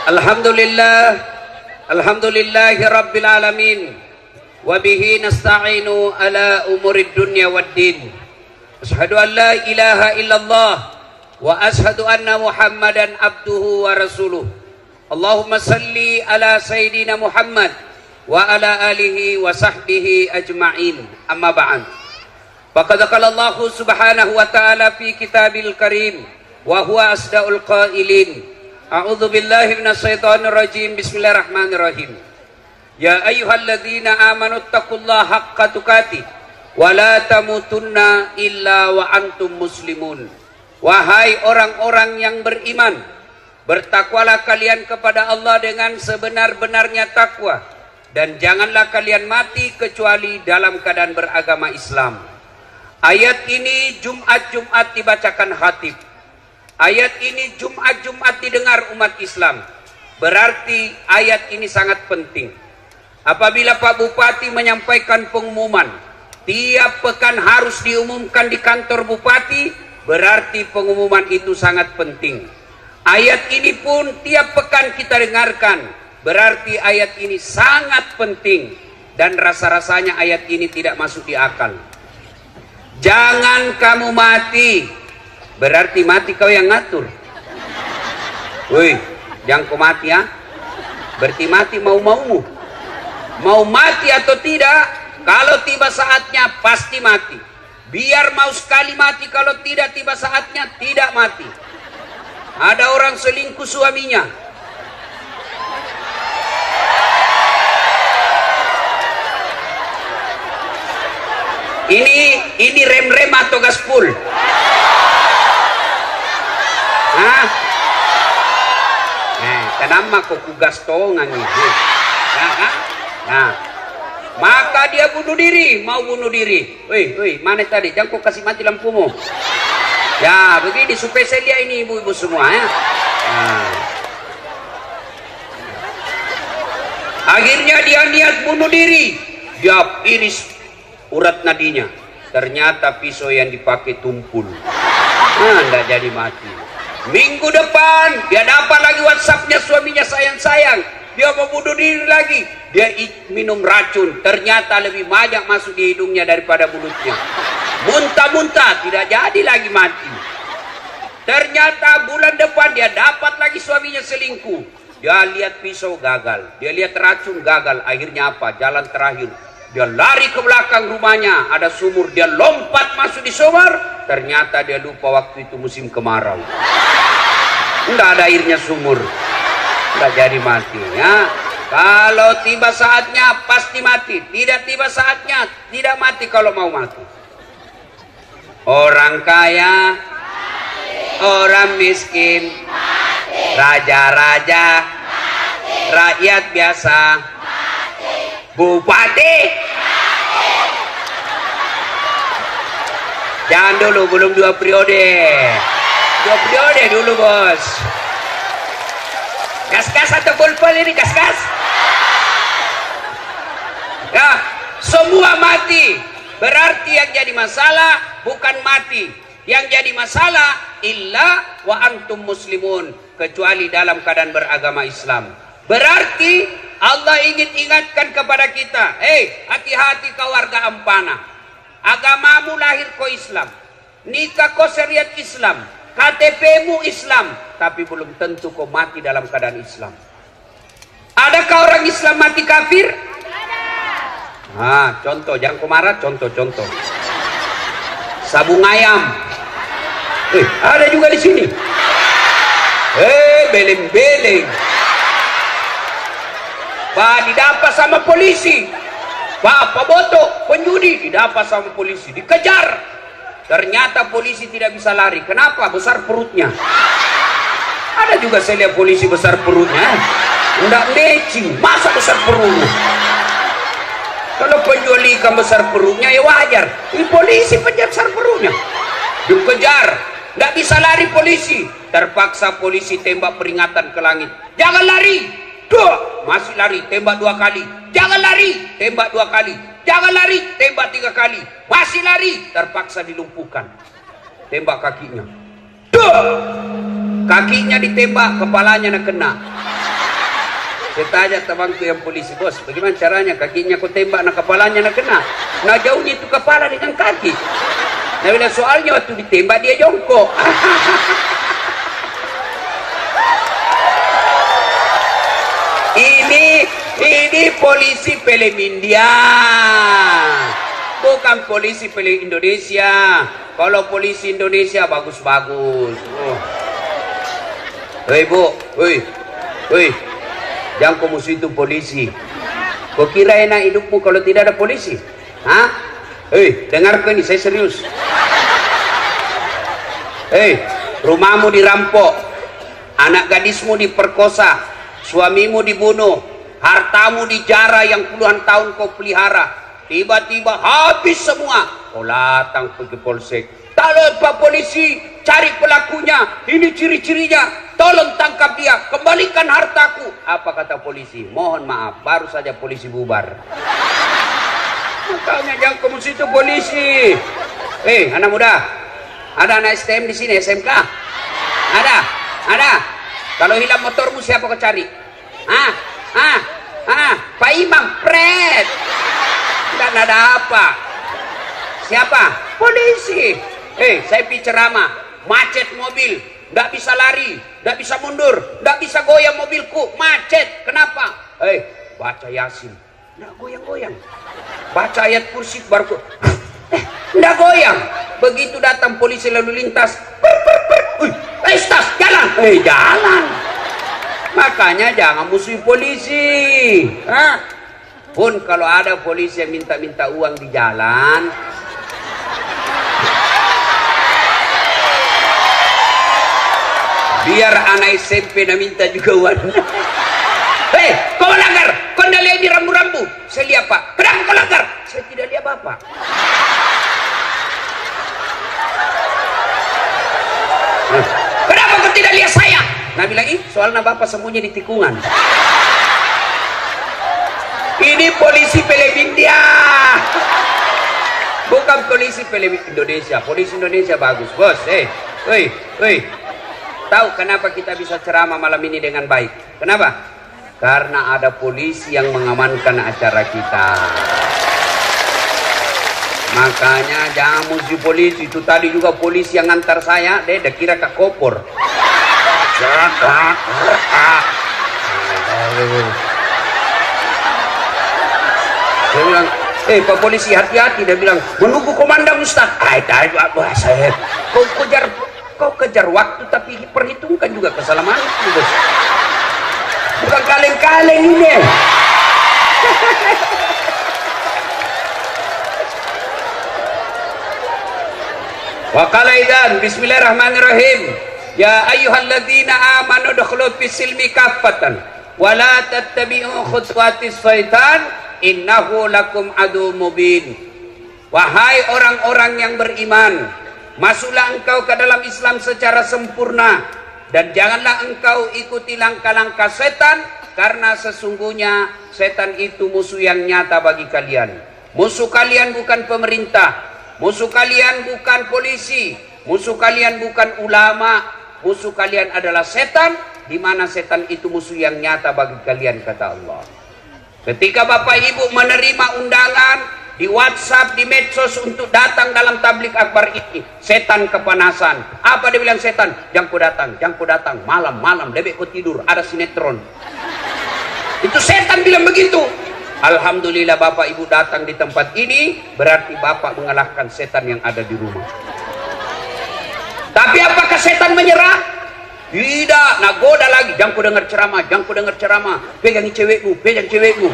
Alhamdulillah, alhamdulillahi rabbil alamin, wa bihi nasta'inu ala umurid dunya waddin. Asyhadu an la ilaha illallah wa asyhadu anna Muhammadan abduhu wa rasuluh. Allahumma salli ala sayyidina Muhammad wa ala alihi wa sahbihi ajma'in. Amma ba'd. Faqad qala Allah subhanahu wa ta'ala fi kitabil karim wa huwa asdaqul qailin. A'udzu billahi minasyaitonir rajim. Bismillahirrahmanirrahim. Ya ayyuhalladzina amanu taqullaha haqqa tuqatih wa la tamutunna illa wa antum muslimun. Wahai orang-orang yang beriman, bertakwalah kalian kepada Allah dengan sebenar-benarnya takwa, dan janganlah kalian mati kecuali dalam keadaan beragama Islam. Ayat ini Jumat-Jumat dibacakan khatib. Ayat ini Jumat-Jumat didengar umat Islam. Berarti ayat ini sangat penting. Apabila Pak Bupati menyampaikan pengumuman, tiap pekan harus diumumkan di kantor Bupati, berarti pengumuman itu sangat penting. Ayat ini pun tiap pekan kita dengarkan, berarti ayat ini sangat penting. Dan rasa-rasanya ayat ini tidak masuk di akal. Jangan kamu mati, berarti mati kau yang ngatur. Woi, jangan kau mati ya. Berarti mati mau-maumu. Mau mati atau tidak, kalau tiba saatnya pasti mati. Biar mau sekali mati, kalau tidak tiba saatnya tidak mati. Ada orang selingkuh suaminya. Ini rem-rem atau gaspol? Hah? Kenapa kok kugas tongan ini? Nah, maka dia bunuh diri, mau bunuh diri. Woi, mana tadi? Jangan kau kasih mati lampumu. Ya, begini supaya saya lihat ini ibu-ibu semua ya. Nah. Akhirnya dia niat bunuh diri. Dia iris urat nadinya. Ternyata pisau yang dipakai tumpul. Enggak jadi mati. Minggu depan dia dapat lagi WhatsAppnya suaminya, sayang-sayang. Dia mau bunuh diri lagi. Dia minum racun. Ternyata lebih banyak masuk di hidungnya daripada mulutnya. Muntah-muntah, tidak jadi lagi mati. Ternyata bulan depan dia dapat lagi suaminya selingkuh. Dia lihat pisau gagal. Dia lihat racun gagal. Akhirnya apa? Jalan terakhir. Dia lari ke belakang rumahnya. Ada sumur. Dia lompat masuk di sumur. Ternyata dia lupa waktu itu musim kemarau. Tidak ada airnya sumur. Tidak jadi mati ya. Kalau tiba saatnya pasti mati. Tidak tiba saatnya tidak mati kalau mau mati. Orang kaya mati. Orang miskin mati. Raja-raja mati. Rakyat biasa mati. Bupati mati. Jangan dulu, belum 2 periode. 2 periode dulu bos. Gas-gas atau pulpul ini? Gas-gas? Ya, semua mati. Berarti yang jadi masalah bukan mati. Yang jadi masalah illa wa antum muslimun, kecuali dalam keadaan beragama Islam. Berarti Allah ingin ingatkan kepada kita, hati-hati kau warga Ampana. Agamamu lahir kau Islam, nikah kau syariat Islam, KTP-mu Islam, tapi belum tentu kau mati dalam keadaan Islam. Adakah orang Islam mati kafir? Ada. Contoh, jangan kau marah, contoh. Sabung ayam. Ada juga di sini. Beleng-beleng. Pak didapat sama polisi. Pak botok, penjudi didapat sama polisi, dikejar. Ternyata polisi tidak bisa lari. Kenapa? Besar perutnya. Ada juga saya lihat polisi besar perutnya. Enggak matching. Masa besar perutnya? Kalau penjual ikan besar perutnya ya wajar. Ini polisi penjual besar perutnya. Dikejar. Enggak bisa lari polisi. Terpaksa polisi tembak peringatan ke langit. Jangan lari. Masih lari. Tembak 2 kali. Jangan lari. Tembak 2 kali. Jangan lari, tembak 3 kali. Masih lari, terpaksa dilumpuhkan. Tembak kakinya. Kakinya ditembak, kepalanya nak kena. Saya tanya temanku yang polisi, bos, bagaimana caranya? Kakinya ku tembak, nah kepalanya nak kena. Nah jauhnya itu kepala dengan kaki. Nah bila soalnya waktu ditembak dia jongkok. Ini polisi film India, bukan polisi film Indonesia. Kalau polisi Indonesia bagus-bagus. Hei bu, hei, jangan kau musuh itu polisi. Kau kira enak hidupmu kalau tidak ada polisi? Hah? Hei, dengarkan ini, saya serius. Hei, rumahmu dirampok, anak gadismu diperkosa, suamimu dibunuh, hartamu dijara yang puluhan tahun kau pelihara, tiba-tiba habis semua. Kau datang pergi polsek. Tolong Pak Polisi, cari pelakunya, ini ciri-cirinya, tolong tangkap dia, kembalikan hartaku. Apa kata polisi? Mohon maaf, baru saja polisi bubar. Makanya jangan kamu situ polisi. Anak muda, ada anak STM di sini, SMK? Ada. Kalau hilang motormu siapa kau cari? Pak Imam, pret. Dan ada apa? Siapa? Polisi. Saya pergi ceramah, macet mobil, nggak bisa lari, nggak bisa mundur, nggak bisa goyang mobilku, macet. Kenapa? Baca Yasin, nggak goyang-goyang. Baca ayat kursi baru nggak goyang. Begitu datang polisi lalu lintas, tas, jalan, jalan. Makanya jangan musuhi polisi. Pun kalau ada polisi yang minta-minta uang di jalan, biar anak SMP nak minta juga uang. Kau melanggar, kau tidak lihat di rambu-rambu. Saya lihat Pak. Kenapa kau langgar? Saya tidak lihat Bapak. Kenapa kau tidak lihat saya? Nah bilang, soalnya Bapak sembunyi di tikungan. Ini polisi film India, bukan polisi film Indonesia. Polisi Indonesia bagus, bos. Tahu kenapa kita bisa ceramah malam ini dengan baik? Kenapa? Karena ada polisi yang mengamankan acara kita. Makanya jangan musuh polisi. Itu tadi juga polisi yang ngantar saya, dia kira ke kopor. Dia bilang, Pak Polisi hati-hati. Dia bilang, menunggu komandan Ustaz. Saya kau kejar waktu tapi perhitungkan juga keselamatanmu, bos. Bukan kaleng-kaleng ini. Wa qala idzan bismillahirrahmanirrahim. Ya ayyuhalladzina amanu dukhulu fis-silmi kaffatan wa la tattabi'u khutuwatis syaitan innahu lakum adu mubin. Wahai orang-orang yang beriman, masuklah engkau ke dalam Islam secara sempurna dan janganlah engkau ikuti langkah-langkah setan, karena sesungguhnya setan itu musuh yang nyata bagi kalian. Musuh kalian bukan pemerintah, musuh kalian bukan polisi, musuh kalian bukan ulama, musuh kalian adalah setan, di mana setan itu musuh yang nyata bagi kalian, kata Allah. Ketika Bapak Ibu menerima undangan di WhatsApp, di medsos untuk datang dalam tablik akbar ini, setan kepanasan. Apa dia bilang setan? Jangan ku datang, malam-malam lebih ku tidur, ada sinetron. Itu setan bilang begitu. Alhamdulillah Bapak Ibu datang di tempat ini, berarti Bapak mengalahkan setan yang ada di rumah. Tapi apakah setan menyerah? Tidak, nagoda lagi. Jangan ku dengar ceramah, pegangi cewekmu.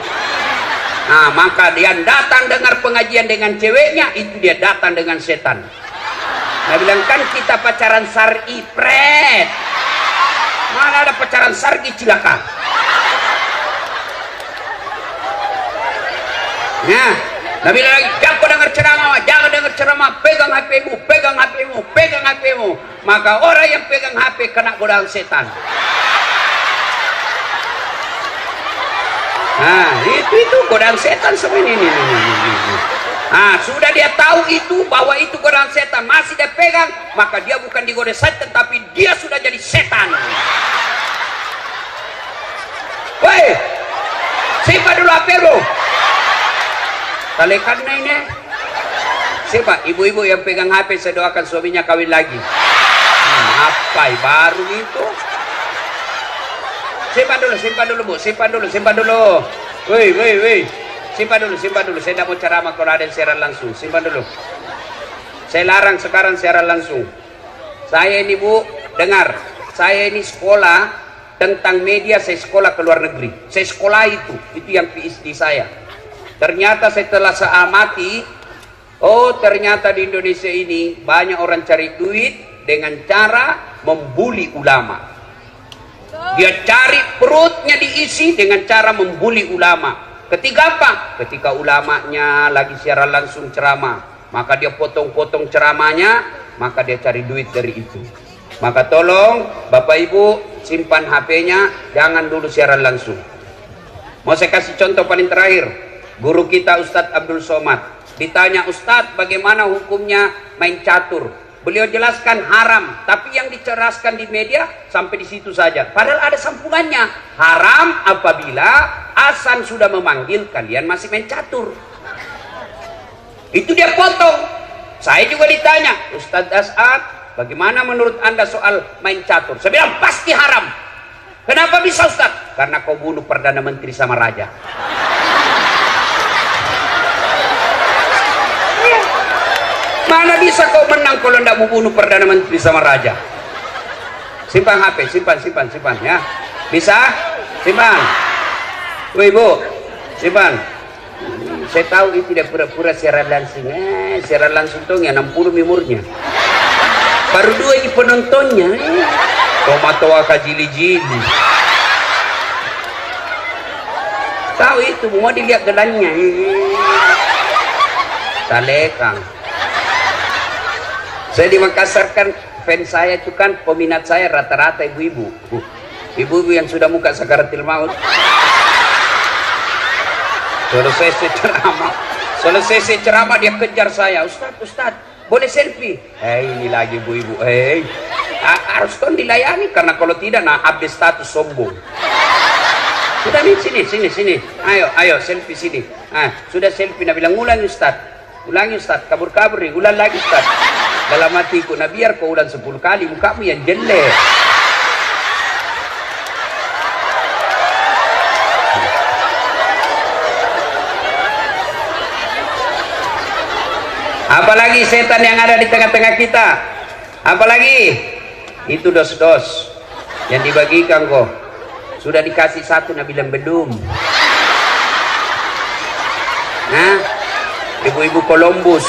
Nah, maka dia datang dengar pengajian dengan ceweknya, itu dia datang dengan setan. Nah, bilang kan kita pacaran syar'i, pret. Mana ada pacaran syar'i, cilaka. Nah, Nabi bilang lagi, jangan dengar ceramah, pegang HP-mu. Maka orang yang pegang HP kena godaan setan. Nah, itu godaan setan semua ini. Nah, sudah dia tahu itu, bahwa itu godaan setan, masih dia pegang, maka dia bukan digoda setan, tapi dia sudah jadi setan. Woi, Simpan dulu HP lu. Talekan na ini. Siapa? Ibu-ibu yang pegang HP, saya doakan suaminya kawin lagi. Apa baru itu? Simpan dulu bu, simpan dulu. Woi. Simpan dulu. Saya tidak mau ceramah kalau ada yang siaran langsung. Simpan dulu. Saya larang sekarang siaran langsung. Saya ini bu, dengar. Saya ini sekolah tentang media, saya sekolah ke luar negeri. Saya sekolah itu yang PhD saya. Ternyata setelah saya amati, oh ternyata di Indonesia ini banyak orang cari duit dengan cara membuli ulama. Dia cari perutnya diisi dengan cara membuli ulama. Ketika apa? Ketika ulamanya lagi siaran langsung ceramah, maka dia potong-potong ceramahnya, maka dia cari duit dari itu. Maka tolong Bapak Ibu simpan HP-nya, jangan dulu siaran langsung. Mau saya kasih contoh paling terakhir. Guru kita Ustadz Abdul Somad ditanya, Ustadz bagaimana hukumnya main catur? Beliau jelaskan haram, tapi yang diceraskan di media sampai di situ saja. Padahal ada sambungannya. Haram apabila azan sudah memanggil kalian masih main catur. Itu dia potong. Saya juga ditanya, Ustadz As'ad, bagaimana menurut Anda soal main catur? Saya bilang pasti haram. Kenapa bisa Ustadz? Karena kau bunuh Perdana Menteri sama Raja. Mana bisa kau menang kalau tidak mau bunuh Perdana Menteri sama Raja? Simpan HP, simpan ya. Bisa? Simpan. Woi Bu, simpan. Saya tahu ini tidak pura-pura siaran langsung. Siaran langsung tuh ya 60 umurnya. Baru 2 ini penontonnya. Tomat-toa kajili-jili. Tahu itu, mau dilihat gelannya. Talekang. Saya di Makassar kan, fans saya itu kan, peminat saya rata-rata ibu-ibu. Ibu-ibu yang sudah muka sakaratil maut. Selesai ceramah dia kejar saya. Ustadz, boleh selfie? Ini lagi ibu-ibu. Harus kan dilayani, karena kalau tidak, nah update status sombong. Sudah nih, sini. Ayo, selfie sini. Sudah selfie, nah bilang, ulangi Ustadz, kabur-kabur nih, ulang lagi Ustadz. Dalam hatiku, nah biar kau ulang 10 kali, mukamu yang jelek. Apalagi setan yang ada di tengah-tengah kita? Apalagi? Itu dos-dos yang dibagikan kok. Sudah dikasih satu, nah bilang belum. Nah, ibu-ibu Columbus.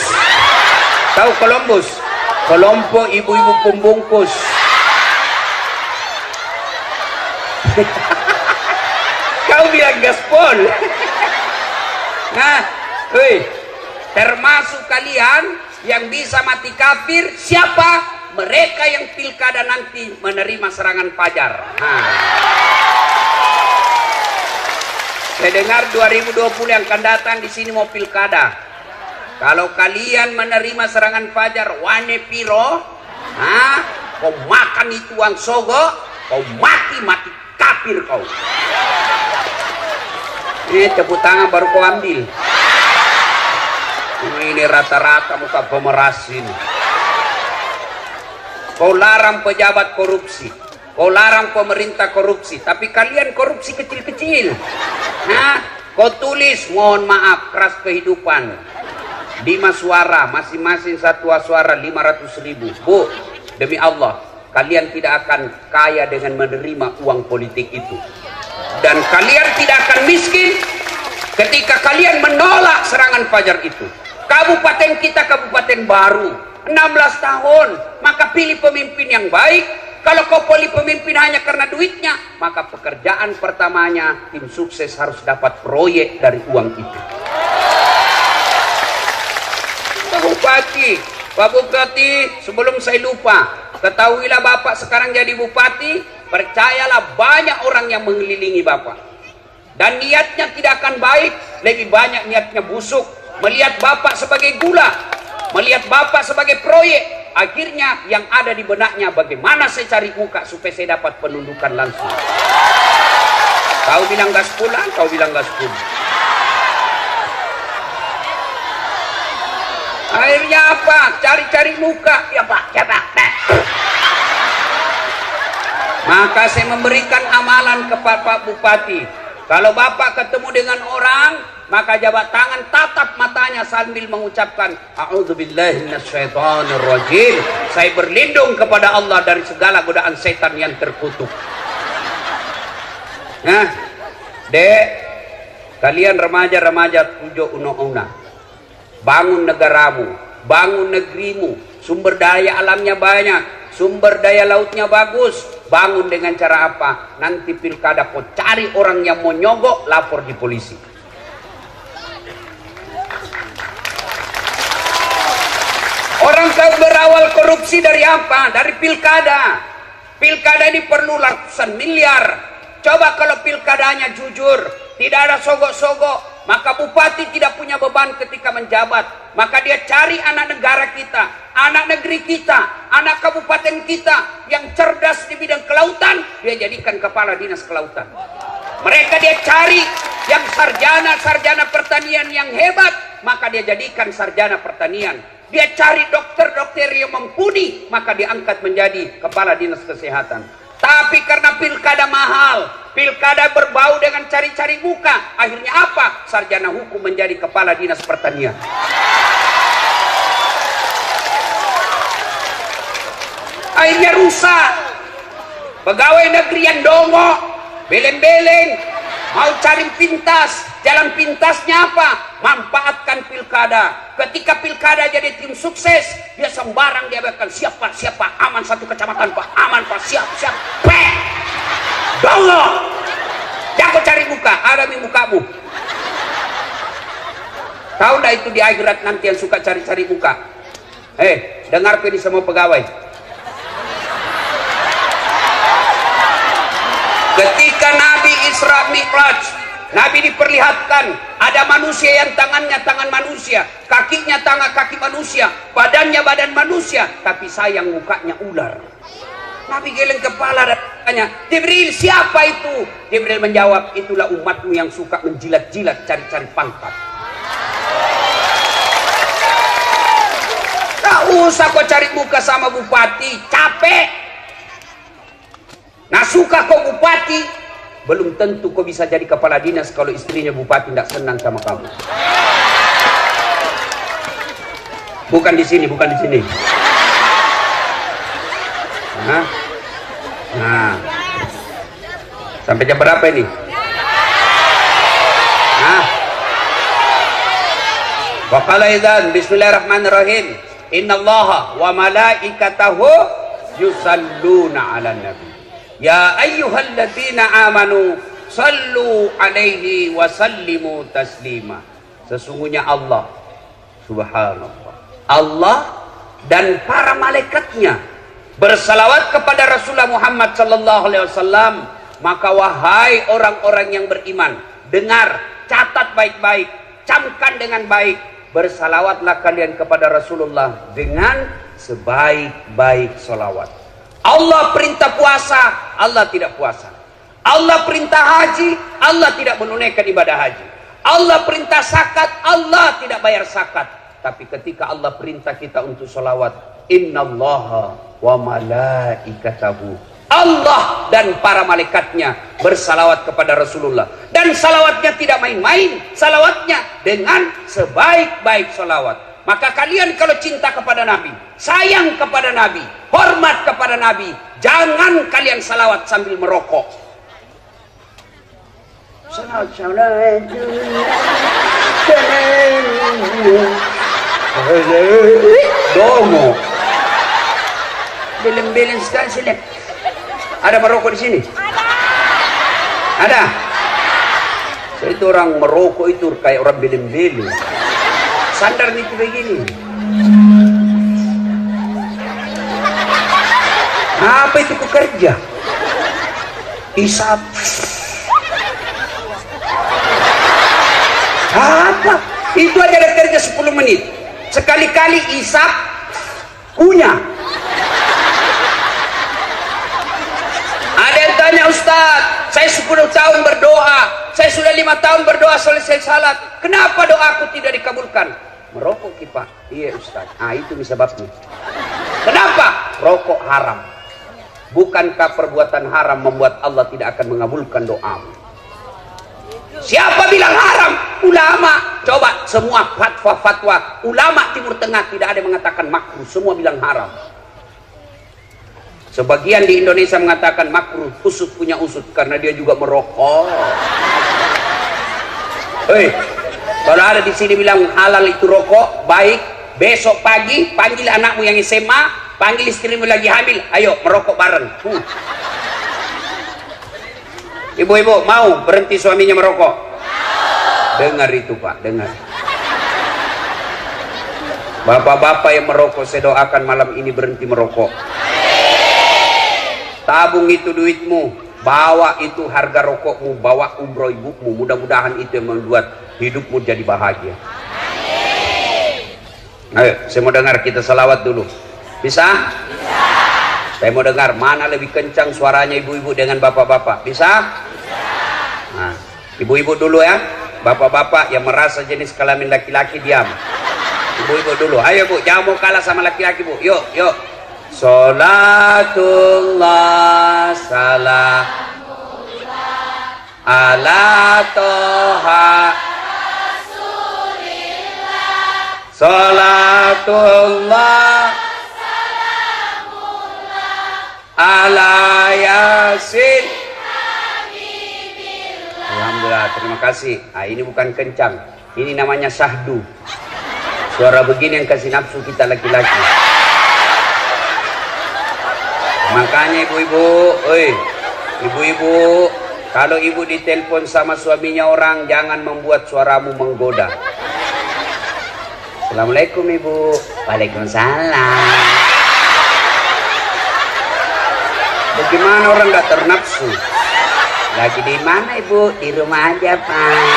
Tahu Columbus? Kelompok ibu-ibu pembungkus. Kau bilang gaspol. Nah, termasuk kalian yang bisa mati kafir, siapa? Mereka yang pilkada nanti menerima serangan fajar. Saya dengar 2020 yang akan datang di sini mau pilkada. Kalau kalian menerima serangan fajar, wane piro, kau makan itu uang sogo, kau mati kafir kau. Ini tepuk tangan baru kau ambil. Ini rata-rata muka pemerasin. Kau larang pejabat korupsi, kau larang pemerintah korupsi, tapi kalian korupsi kecil-kecil. Kau tulis mohon maaf keras kehidupan. 5 suara, masing-masing satu suara 500.000. Bu, demi Allah, kalian tidak akan kaya dengan menerima uang politik itu. Dan kalian tidak akan miskin ketika kalian menolak serangan fajar itu. Kabupaten kita kabupaten baru, 16 tahun, maka pilih pemimpin yang baik. Kalau kau pilih pemimpin hanya karena duitnya, maka pekerjaan pertamanya tim sukses harus dapat proyek dari uang itu. Pak Bupati, sebelum saya lupa, ketahuilah Bapak sekarang jadi Bupati, percayalah banyak orang yang mengelilingi Bapak. Dan niatnya tidak akan baik, lebih banyak niatnya busuk. Melihat Bapak sebagai gula, melihat Bapak sebagai proyek, akhirnya yang ada di benaknya bagaimana saya cari muka supaya saya dapat penundukan langsung. Kau bilang gas pulang, kau bilang gas pun. Akhirnya apa? Cari-cari muka. Ya Pak, ya Pak. Maka saya memberikan amalan kepada Pak Bupati. Kalau Bapak ketemu dengan orang, maka jabat tangan, tatap matanya sambil mengucapkan a'udzubillahi minasyaitonirrajim. Saya berlindung kepada Allah dari segala godaan setan yang terkutuk. Nah, Dek, kalian remaja-remaja tujuh una-una, bangun negaramu, bangun negerimu. Sumber daya alamnya banyak, sumber daya lautnya bagus. Bangun dengan cara apa? Nanti pilkada kau cari orang yang mau nyogok, lapor di polisi. Orang kau berawal korupsi dari apa? Dari pilkada. Pilkada ini perlu ratusan miliar. Coba kalau pilkadanya jujur, tidak ada sogok-sogok, maka bupati tidak punya beban ketika menjabat. Maka dia cari anak negara kita, anak negeri kita, anak kabupaten kita yang cerdas di bidang kelautan, dia jadikan kepala dinas kelautan. Mereka dia cari yang sarjana pertanian yang hebat, maka dia jadikan sarjana pertanian. Dia cari dokter-dokter yang mumpuni, maka diangkat menjadi kepala dinas kesehatan. Tapi karena pilkada mahal, pilkada berbau dengan cari-cari muka, akhirnya apa? Sarjana hukum menjadi kepala dinas pertanian. Akhirnya rusak. Pegawai negeri yang dongok, beleng-beleng, mau cari pintas. Jalan pintasnya apa? Manfaatkan pilkada. Ketika pilkada jadi tim sukses, dia sembarang dia bakal siapa aman satu kecamatan Pak, aman Pak, siap. Dongok. Jangan cari muka, ada di mukamu. Tahu nggak itu di akhirat nanti yang suka cari-cari muka? Dengar ini semua pegawai. Ketika Nabi Isra Mi'raj, Nabi diperlihatkan ada manusia yang tangannya tangan manusia, kakinya kaki manusia, badannya badan manusia, tapi sayang mukanya ular. Nabi geleng kepala dan tanya, Jibril, siapa itu? Jibril menjawab, itulah umatmu yang suka menjilat-jilat cari-cari pangkat. Tak usah kau cari muka sama bupati, capek. Nah suka kau bupati, belum tentu kau bisa jadi kepala dinas kalau istrinya bupati tidak senang sama kamu. Bukan di sini. Nah, sampai jam berapa ini? Wa qala idzan bismillahirrahmanirrahim. Innallaha wa malaikatahu yusalluna 'alan nabi. Ya ayyuhalladzina amanu sallu alaihi wa sallimu taslima. Sesungguhnya Allah subhanallah, Allah dan para malaikatnya bersalawat kepada Rasulullah Muhammad sallallahu alaihi wasallam. Maka wahai orang-orang yang beriman, dengar, catat baik-baik, camkan dengan baik, bersalawatlah kalian kepada Rasulullah dengan sebaik-baik salawat. Allah perintah puasa, Allah tidak puasa. Allah perintah haji, Allah tidak menunaikan ibadah haji. Allah perintah zakat, Allah tidak bayar zakat. Tapi ketika Allah perintah kita untuk salawat, innallaha wa malaikatahu, Allah dan para malaikatnya bersalawat kepada Rasulullah. Dan salawatnya tidak main-main, salawatnya dengan sebaik-baik salawat. Maka kalian kalau cinta kepada Nabi, sayang kepada Nabi, hormat kepada Nabi, jangan kalian salawat sambil merokok. Dongo. Beleng-beleng sekali sini. Ada merokok di sini? Ada. So, itu orang merokok itu kayak orang beleng-beleng. Sandar nih begini. Apa itu pekerja? Isap. Apa? Itu aja ada kerja 10 menit. Sekali-kali isap kunyah. Ada yang tanya, Ustaz, Saya 10 tahun berdoa, saya sudah 5 tahun berdoa selesai salat. Kenapa doaku tidak dikabulkan? Merokok Pak. Iya Ustaz. Itu sebabnya. Kenapa? Rokok haram. Bukankah perbuatan haram membuat Allah tidak akan mengabulkan doamu? Siapa bilang haram? Ulama. Coba semua fatwa-fatwa ulama Timur Tengah tidak ada yang mengatakan makruh, semua bilang haram. Sebagian di Indonesia mengatakan makruh, usut punya usut karena dia juga merokok. Hei, kalau ada di sini bilang halal itu rokok, baik, besok pagi panggil anakmu yang SMA, panggil istrimu lagi hamil, ayo merokok bareng. Ibu-ibu mau berhenti suaminya merokok? Dengar itu Pak, dengar. Bapak-bapak yang merokok, saya doakan malam ini berhenti merokok. Tabung itu duitmu, bawa itu harga rokokmu, bawa umroh ibumu. Mudah-mudahan itu yang membuat hidupmu jadi bahagia. Ayo, saya mau dengar kita salawat dulu. Bisa? Bisa. Saya mau dengar mana lebih kencang suaranya ibu-ibu dengan bapak-bapak. Bisa? Bisa. Nah, ibu-ibu dulu ya. Bapak-bapak yang merasa jenis kelamin laki-laki diam. Ibu-ibu dulu. Ayo Bu, jangan mau kalah sama laki-laki Bu. Yuk, yuk. Salatullah salamullah ala toha Rasulillah. Salatullah salamullah ala yasin Habibillah. Alhamdulillah, terima kasih. Ini bukan kencang, ini namanya syahdu. Suara begini yang kasih nafsu kita laki-laki. Makanya ibu-ibu, ibu-ibu, kalau ibu ditelepon sama suaminya orang, jangan membuat suaramu menggoda. Assalamualaikum ibu. Waalaikumsalam. Bagaimana orang gak ternafsu? Lagi di mana ibu? Di rumah aja Pak.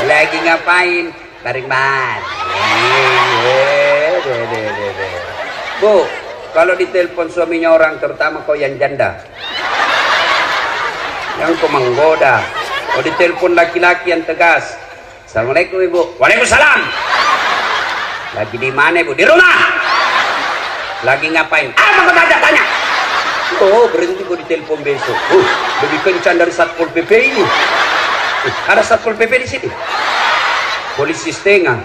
Lagi ngapain? Tarik ban. Bu, kalau ditelepon suaminya orang, terutama kau yang janda, yang kau menggoda. Kalau ditelepon laki-laki yang tegas, Assalamualaikum ibu. Waalaikumsalam. Lagi di mana ibu? Di rumah. Lagi ngapain? Apa kau tanya? Oh, berhenti kau ditelepon besok. Lebih kencang dari Satpol PP ini. Ada Satpol PP di sini. Polisi setengah.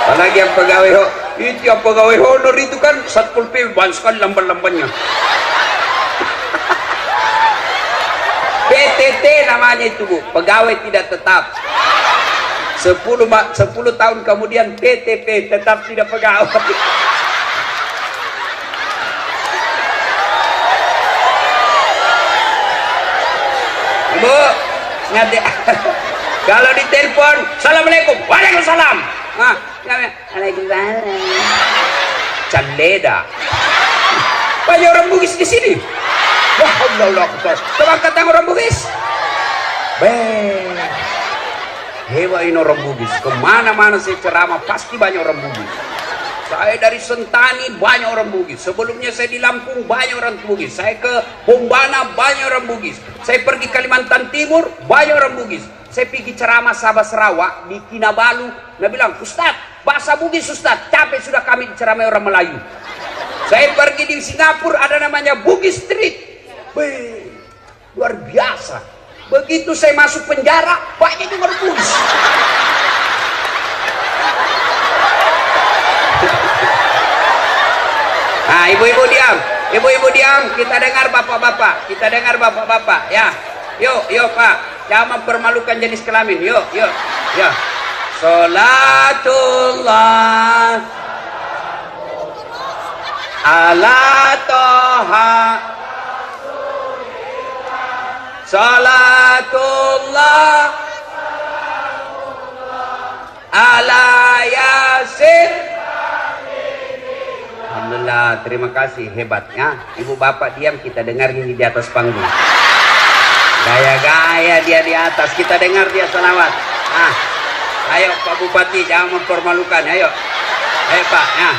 Apalagi yang pegawai itu, yang pegawai honor itu kan Satpol PP banyak sekali lamban-lambannya. PTT namanya itu Bu, pegawai tidak tetap. 10 tahun kemudian PTP, tetap tidak pegawai. Bu, ngerti? Kalau ditelepon, Assalamualaikum. Waalaikumsalam. Waalaikumsalam. Caleda. Banyak orang Bugis di sini. Wah, Allah. Coba kata orang Bugis. Hebat ini orang Bugis. Kemana-mana saya ceramah pasti banyak orang Bugis. Saya dari Sentani banyak orang Bugis. Sebelumnya saya di Lampung banyak orang Bugis. Saya ke Bombana banyak orang Bugis. Saya pergi Kalimantan Timur banyak orang Bugis. Saya pergi ceramah Sabah Sarawak di Kinabalu. Dia bilang, Ustaz, bahasa Bugis Ustaz, capek sudah kami diceramai orang Melayu. Saya pergi di Singapura, ada namanya Bugis Street. Luar biasa. Begitu saya masuk penjara, banyak juga orang Bugis. Nah, ibu-ibu diam. Ibu-ibu diam, kita dengar bapak-bapak. Kita dengar bapak-bapak, ya. Yuk Pak. Jangan mempermalukan jenis kelamin. Yuk. Salatullah ala toha Salatullah ala yasin. Alhamdulillah, terima kasih, hebatnya. Ibu bapak diam, kita dengar ini di atas panggung. Gaya-gaya dia di atas. Kita dengar dia selawat. Ah, ayo Pak Bupati, jangan mempermalukan. Ayo, ayo Pak. Nah,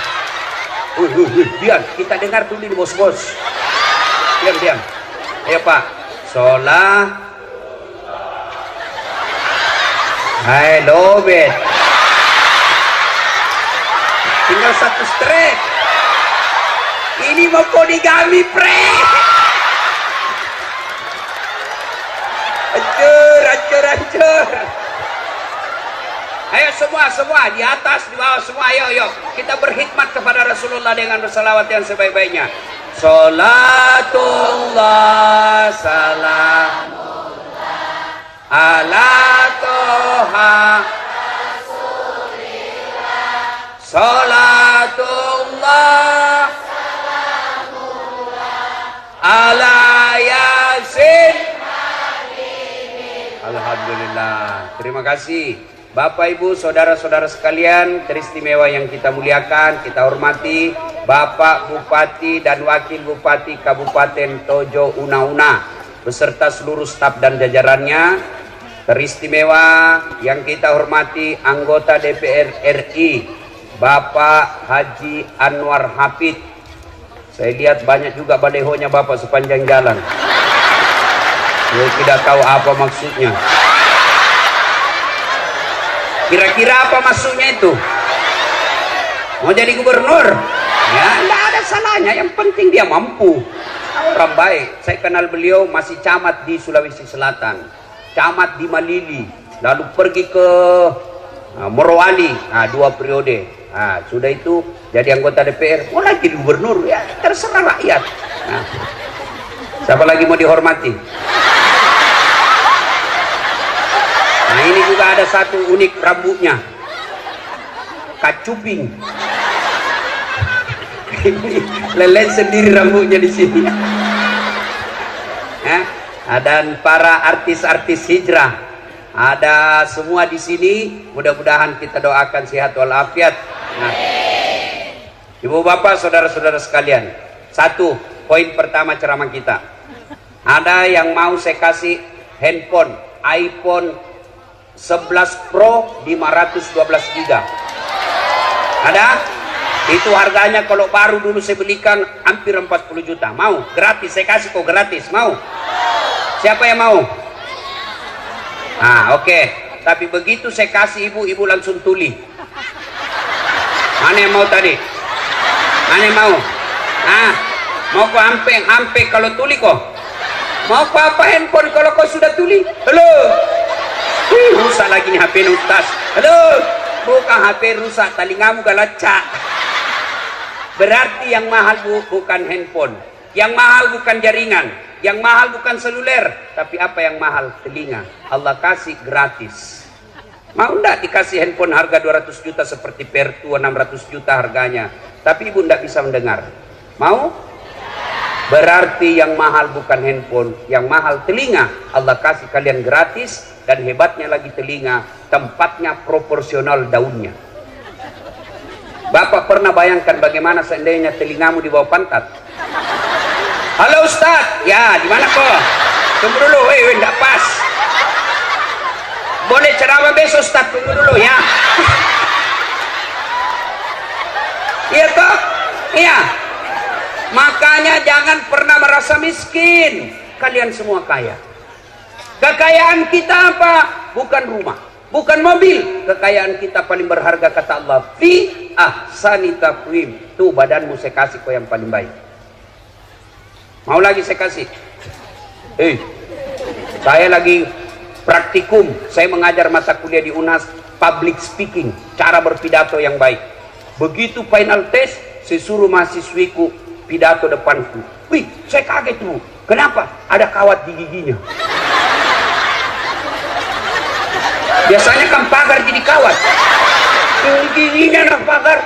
diam. Kita dengar dulu nih bos-bos. Diam. Ayo Pak. Sholat. Hai lobet. Tinggal satu strek. Ini mau poligami pre. Hancur. Ayo semua di atas, di bawah semua, ayo kita berkhidmat kepada Rasulullah dengan bersalawat yang sebaik-baiknya. Salatullah salamullah ala toha Rasulillah. Salatullah salamullah ala yasin. Alhamdulillah. Terima kasih Bapak Ibu saudara-saudara sekalian teristimewa yang kita muliakan, kita hormati Bapak Bupati dan Wakil Bupati Kabupaten Tojo Una beserta seluruh staf dan jajarannya. Teristimewa yang kita hormati anggota DPR RI Bapak Haji Anwar Hafid. Saya lihat banyak juga balehonya Bapak sepanjang jalan. Saya tidak tahu apa maksudnya. Kira-kira apa maksudnya itu? Mau jadi gubernur? Ya, tidak ada salahnya. Yang penting dia mampu. Orang baik. Saya kenal beliau masih camat di Sulawesi Selatan, camat di Malili, lalu pergi ke Morowali. Nah, 2 periode. Nah, sudah itu jadi anggota DPR. Mau lagi jadi gubernur? Ya, terserah rakyat. Nah, siapa lagi mau dihormati? Nah, ini juga ada satu unik rambutnya, kacuping. Lelen sendiri rambutnya di sini. Dan para artis-artis hijrah ada semua di sini. Mudah-mudahan kita doakan sehat walafiat. Nah, Ibu Bapak, saudara-saudara sekalian, satu poin pertama ceramah kita. Ada yang mau saya kasih handphone iPhone 11 Pro 512 GB. Ada? Itu harganya kalau baru dulu saya belikan hampir 40 juta. Mau? Gratis, saya kasih kok gratis. Mau? Siapa yang mau? Nah, oke. Tapi begitu saya kasih ibu langsung tuli. Mana yang mau tadi? Mana yang mau? Ah, mau kok ampe kalau tuli kok? Mau kok apa handphone kalau kau sudah tuli? Halo? Rusak lagi nih HP Ustaz. Halo, bukan HP rusak, telingamu galacak. Berarti yang mahal bukan handphone, yang mahal bukan jaringan, yang mahal bukan seluler, tapi apa yang mahal? Telinga. Allah kasih gratis. Mau enggak dikasih handphone harga 200 juta seperti Pertua 600 juta harganya, tapi ibu enggak bisa mendengar? Mau? Berarti yang mahal bukan handphone, yang mahal telinga. Allah kasih kalian gratis. Dan hebatnya lagi telinga, tempatnya proporsional daunnya. Bapak pernah bayangkan bagaimana seandainya telingamu di bawah pantat? Halo Ustaz, ya di mana kok? Tunggu dulu, enggak pas. Boleh ceramah besok Ustaz, tunggu dulu ya. Iya toh? Iya. Makanya jangan pernah merasa miskin. Kalian semua kaya. Kekayaan kita apa? Bukan rumah, bukan mobil. Kekayaan kita paling berharga kata Allah, fi ahsani taqwim. Tuh badanmu saya kasih kau yang paling baik. Mau lagi saya kasih? Saya lagi praktikum. Saya mengajar mata kuliah di UNAS public speaking, cara berpidato yang baik. Begitu final test, saya suruh mahasiswiku pidato depanku. Wih, saya kaget tuh. Kenapa? Ada kawat di giginya. Biasanya kan pagar jadi kawat. Giginya anak pagar.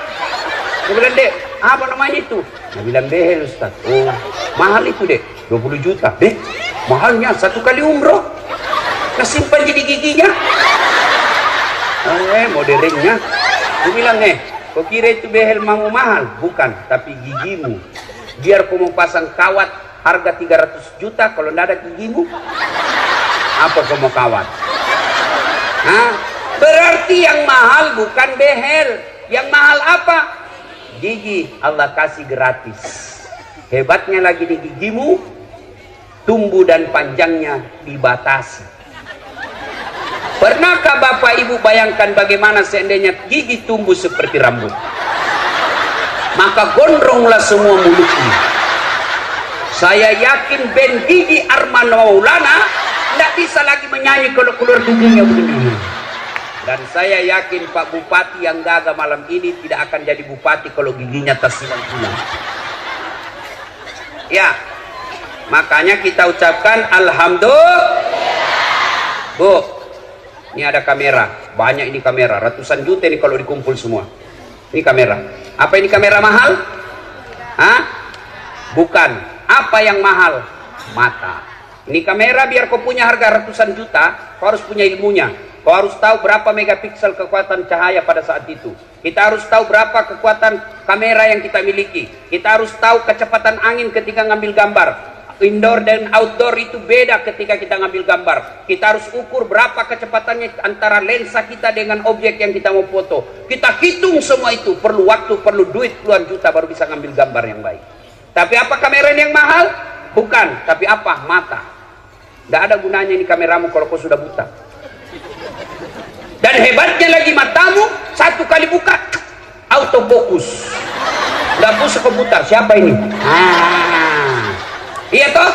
Saya bilang, Dek, apa namanya itu? Saya bilang, behel Ustaz. Oh, mahal itu Dek, 20 juta. Dek, mahalnya 1 kali umroh. Kesimpan jadi giginya. Modernnya. Saya bilang, kau kira itu behel mau mahal? Bukan, tapi gigimu. Biar kau mau pasang kawat harga 300 juta kalau tidak ada gigimu. Apa kau mau kawat? Hah? Berarti yang mahal bukan behel. Yang mahal apa? Gigi Allah kasih gratis. Hebatnya lagi di gigimu, tumbuh dan panjangnya dibatasi. Pernahkah Bapak Ibu bayangkan bagaimana seandainya gigi tumbuh seperti rambut? Maka gondronglah semua mulutnya. Saya yakin band Gigi Arman Maulana tidak bisa lagi menyanyi kalau keluar giginya begini. Dan saya yakin Pak Bupati yang gagah malam ini tidak akan jadi bupati kalau giginya tersilang-silang. Ya, makanya kita ucapkan Alhamdulillah. Bu, ini ada kamera, banyak ini kamera, ratusan juta ini kalau dikumpul semua. Ini kamera. Apa ini kamera mahal? Hah? Bukan. Apa yang mahal? Mata. Ini kamera biar kau punya harga ratusan juta, kau harus punya ilmunya. Kau harus tahu berapa megapiksel kekuatan cahaya pada saat itu. Kita harus tahu berapa kekuatan kamera yang kita miliki. Kita harus tahu kecepatan angin ketika ngambil gambar. Indoor dan outdoor itu beda ketika kita ngambil gambar. Kita harus ukur berapa kecepatannya antara lensa kita dengan objek yang kita mau foto. Kita hitung semua itu. Perlu waktu, perlu duit puluhan juta baru bisa ngambil gambar yang baik. Tapi apa kamera ini yang mahal? Bukan. Tapi apa? Mata. Tidak ada gunanya ini kameramu kalau kau sudah buta. Dan hebatnya lagi matamu, satu kali buka, autofokus. Tidak usah komputer. Siapa ini? Iya toh?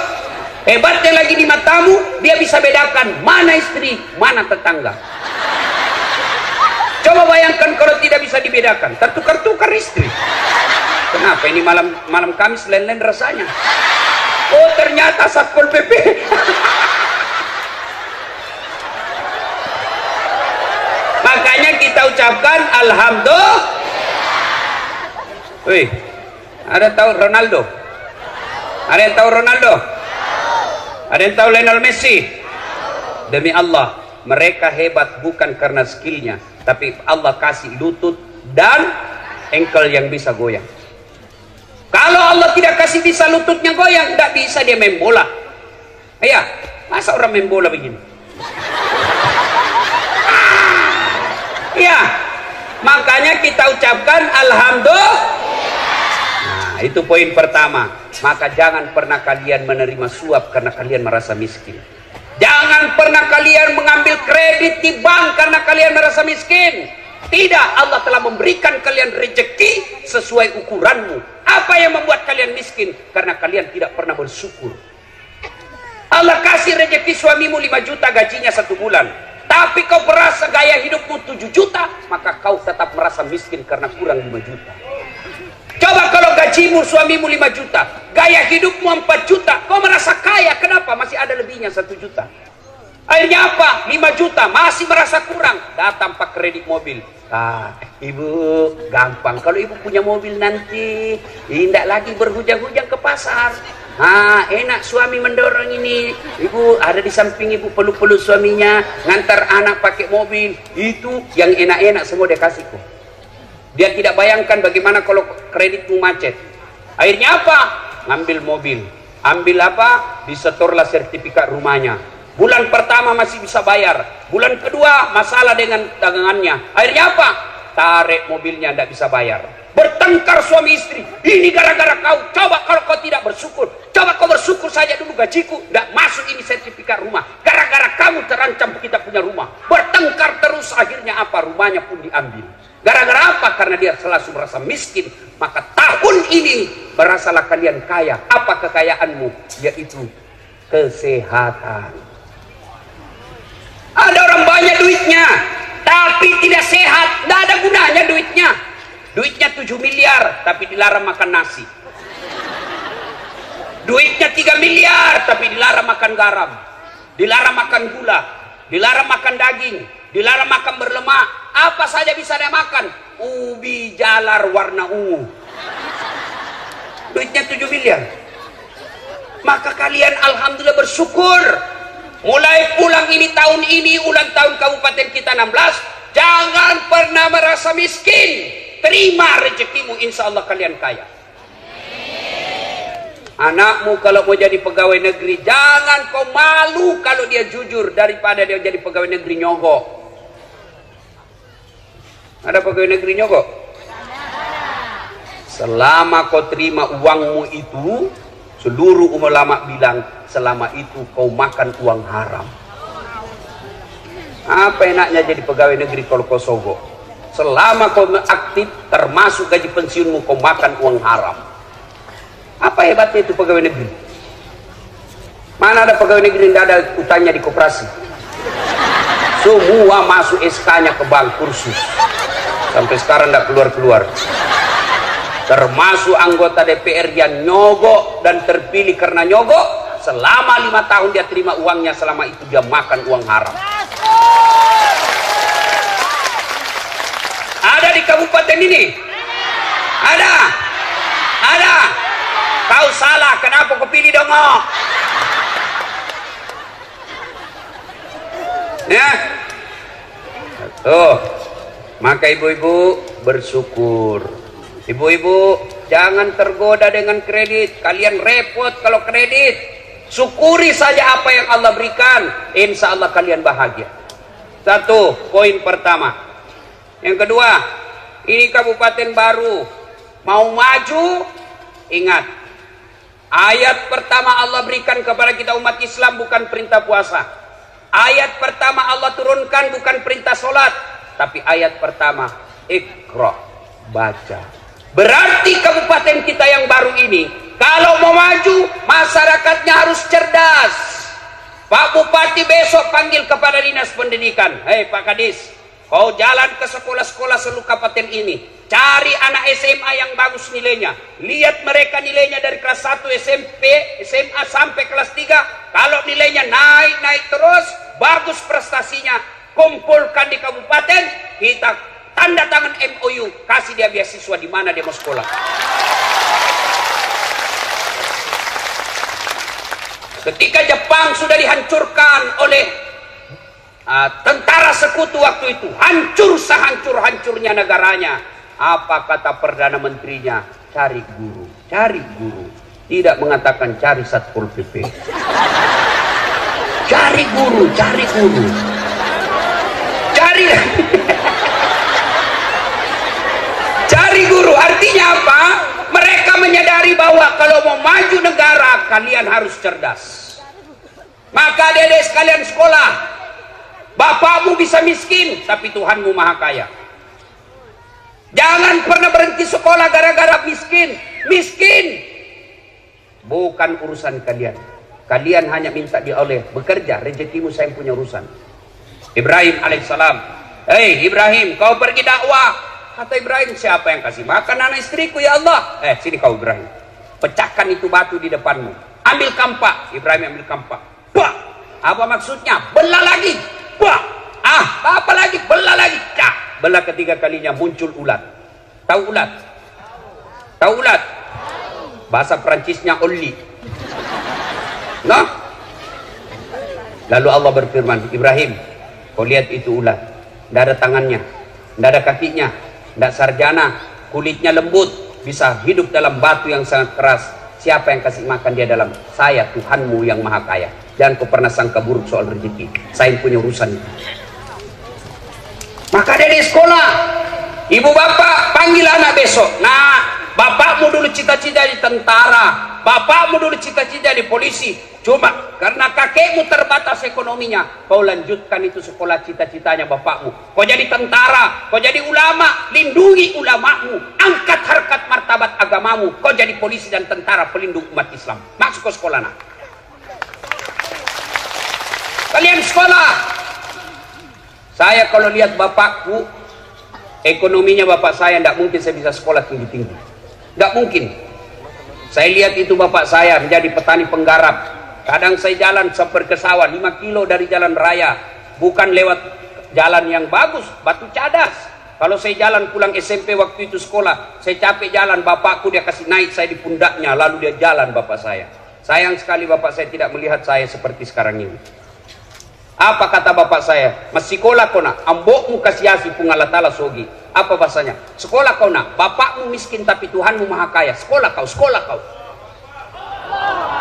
Hebatnya lagi di matamu, dia bisa bedakan mana istri, mana tetangga. Coba bayangkan kalau tidak bisa dibedakan, tertukar-tukar istri. Kenapa ini malam Kamis lain-lain rasanya? Oh ternyata Satpol PP. Makanya kita ucapkan Alhamdulillah. Wih, ada tahu Ronaldo? Ada yang tahu Ronaldo? Ada yang tahu Lionel Messi? Demi Allah, mereka hebat bukan karena skillnya, tapi Allah kasih lutut dan engkel yang bisa goyang. Kalau Allah tidak kasih bisa lututnya goyang, tidak bisa dia main bola. Iya, masa orang main bola begini? Iya, makanya kita ucapkan Alhamdulillah. Nah, itu poin pertama. Maka jangan pernah kalian menerima suap karena kalian merasa miskin. Jangan pernah kalian mengambil kredit di bank karena kalian merasa miskin. Tidak, Allah telah memberikan kalian rezeki sesuai ukuranmu. Apa yang membuat kalian miskin? Karena kalian tidak pernah bersyukur. Allah kasih rezeki suamimu 5 juta gajinya 1 bulan. Tapi kau merasa gaya hidupmu 7 juta, maka kau tetap merasa miskin karena kurang 5 juta. Coba kalau gajimu suamimu 5 juta, gaya hidupmu 4 juta, kau merasa kaya. Kenapa? Masih ada lebihnya 1 juta. Akhirnya apa? 5 juta, masih merasa kurang. Datang pak kredit mobil. Ibu, gampang. Kalau ibu punya mobil nanti, tidak lagi berhujang-hujang ke pasar. Enak suami mendorong ini. Ibu ada di samping ibu, peluk-peluk suaminya, ngantar anak pakai mobil. Itu yang enak-enak semua dia kasih kok. Dia tidak bayangkan bagaimana kalau kreditmu macet. Akhirnya apa? Ngambil mobil. Ambil apa? Disetorlah sertifikat rumahnya. Bulan pertama masih bisa bayar. Bulan kedua masalah dengan dagangannya. Akhirnya apa? Tarik mobilnya, tidak bisa bayar. Bertengkar suami istri. Ini gara-gara kau. Coba kalau kau tidak bersyukur. Coba kau bersyukur saja dulu gajiku. Tidak masuk ini sertifikat rumah. Gara-gara kamu terancam kita punya rumah. Bertengkar terus, akhirnya apa? Rumahnya pun diambil. Gara-gara apa? Karena dia selalu merasa miskin. Maka tahun ini berasalah kalian kaya. Apa kekayaanmu? Yaitu kesehatan. Ada orang banyak duitnya, tapi tidak sehat. Tidak ada gunanya duitnya. Duitnya 7 miliar, tapi dilarang makan nasi. Duitnya 3 miliar, tapi dilarang makan garam. Dilarang makan gula. Dilarang makan daging. Dilarang makan berlemak. Apa saja bisa dia makan. Ubi jalar warna ungu. Duitnya 7 miliar. Maka kalian alhamdulillah bersyukur. Mulai pulang tahun ini, ulang tahun kabupaten kita 16. Jangan pernah merasa miskin. Terima rezekimu, insya Allah kalian kaya. Anakmu kalau mau jadi pegawai negeri, jangan kau malu kalau dia jujur daripada dia jadi pegawai negeri nyogok. Ada pegawai negeri nyogok? Selama kau terima uangmu itu, seluruh ulama bilang selama itu kau makan uang haram. Apa enaknya jadi pegawai negeri kalau kau sogok? Selama kau aktif, termasuk gaji pensiunmu, kau makan uang haram. Apa hebatnya itu pegawai negeri? Mana ada pegawai negeri yang tidak ada utangnya di koperasi? Semua masuk SK-nya ke bank kursus. Sampai sekarang tidak keluar-keluar. Termasuk anggota DPR yang nyogok dan terpilih karena nyogok. Selama 5 tahun dia terima uangnya, selama itu dia makan uang haram. Ada di kabupaten ini? Ada? Ada? Kau salah, kenapa kau pilih dongok? Ya? Tuh, maka ibu-ibu bersyukur. Ibu-ibu jangan tergoda dengan kredit. Kalian repot kalau kredit. Syukuri saja apa yang Allah berikan. Insya Allah kalian bahagia. Satu, poin pertama. Yang kedua, ini kabupaten baru. Mau maju, ingat. Ayat pertama Allah berikan kepada kita umat Islam bukan perintah puasa. Ayat pertama Allah turunkan bukan perintah sholat. Tapi ayat pertama, Iqra, baca. Berarti kabupaten kita yang baru ini, kalau mau maju, masyarakatnya harus cerdas. Pak Bupati besok panggil kepada Dinas Pendidikan. Hei Pak Kadis, kau jalan ke sekolah-sekolah seluruh kabupaten ini. Cari anak SMA yang bagus nilainya. Lihat mereka nilainya dari kelas 1 SMP, SMA sampai kelas 3. Kalau nilainya naik terus, bagus prestasinya, kumpulkan di kabupaten, kita tanda tangan MOU, kasih dia beasiswa di mana dia mau sekolah. Ketika Jepang sudah dihancurkan oleh tentara sekutu waktu itu, hancur sehancur-hancurnya negaranya. Apa kata Perdana Menterinya? Cari guru, cari guru. Tidak mengatakan cari Satpol PP. Cari guru, cari guru. Cari. Cari guru, artinya apa? Mereka menyadari bahwa kalau mau maju negara, kalian harus cerdas. Maka adik-adik sekalian sekolah. Bapakmu bisa miskin, tapi Tuhanmu maha kaya. Jangan pernah berhenti sekolah gara-gara miskin. Miskin bukan urusan kalian. Kalian hanya minta dia oleh bekerja, rezekimu saya punya urusan. Ibrahim alaihissalam, hei Ibrahim, kau pergi dakwah. Kata Ibrahim, siapa yang kasih makan anak istriku ya Allah? Sini kau Ibrahim, pecahkan itu batu di depanmu. Ambil kampak. Ibrahim ambil kampak. Bah! Apa maksudnya? Belah lagi. Bah! Apa lagi? Belah lagi. Cak! Belah ketiga kalinya muncul ulat. Tahu ulat? Tahu ulat? Bahasa Perancisnya oli. Nah? Lalu Allah berfirman, Ibrahim, kau lihat itu ulat. Tidak ada tangannya, tidak ada kakinya, tidak sarjana, kulitnya lembut, bisa hidup dalam batu yang sangat keras. Siapa yang kasih makan dia dalam? Saya, Tuhanmu yang maha kaya. Jangan kau pernah sangka buruk soal rezeki. Saya punya urusan itu. Maka dia di sekolah, ibu bapak panggil anak besok. Nah, bapakmu dulu cita-cita di tentara, bapakmu dulu cita-cita di polisi. Cuma karena kakekmu terbatas ekonominya, kau lanjutkan itu sekolah cita-citanya bapakmu. Kau jadi tentara, kau jadi ulama, lindungi ulamamu, angkat harkat martabat agamamu. Kau jadi polisi dan tentara pelindung umat Islam. Masuk ke sekolah nak. Kalian sekolah. Saya kalau lihat bapakku, ekonominya bapak saya tidak mungkin saya bisa sekolah tinggi-tinggi. Tidak mungkin. Saya lihat itu bapak saya menjadi petani penggarap. Kadang saya jalan sampai ke sawah 5 kilo dari jalan raya. Bukan lewat jalan yang bagus, batu cadas. Kalau saya jalan pulang SMP waktu itu sekolah, saya capek jalan, bapakku dia kasih naik saya di pundaknya, lalu dia jalan bapak saya. Sayang sekali bapak saya tidak melihat saya seperti sekarang ini. Apa kata bapak saya? Masih sekolah kau nak, ambokmu kasiasi pungalatala sogi. Apa bahasanya? Sekolah kau nak, bapakmu miskin tapi Tuhanmu maha kaya. Sekolah kau, sekolah kau.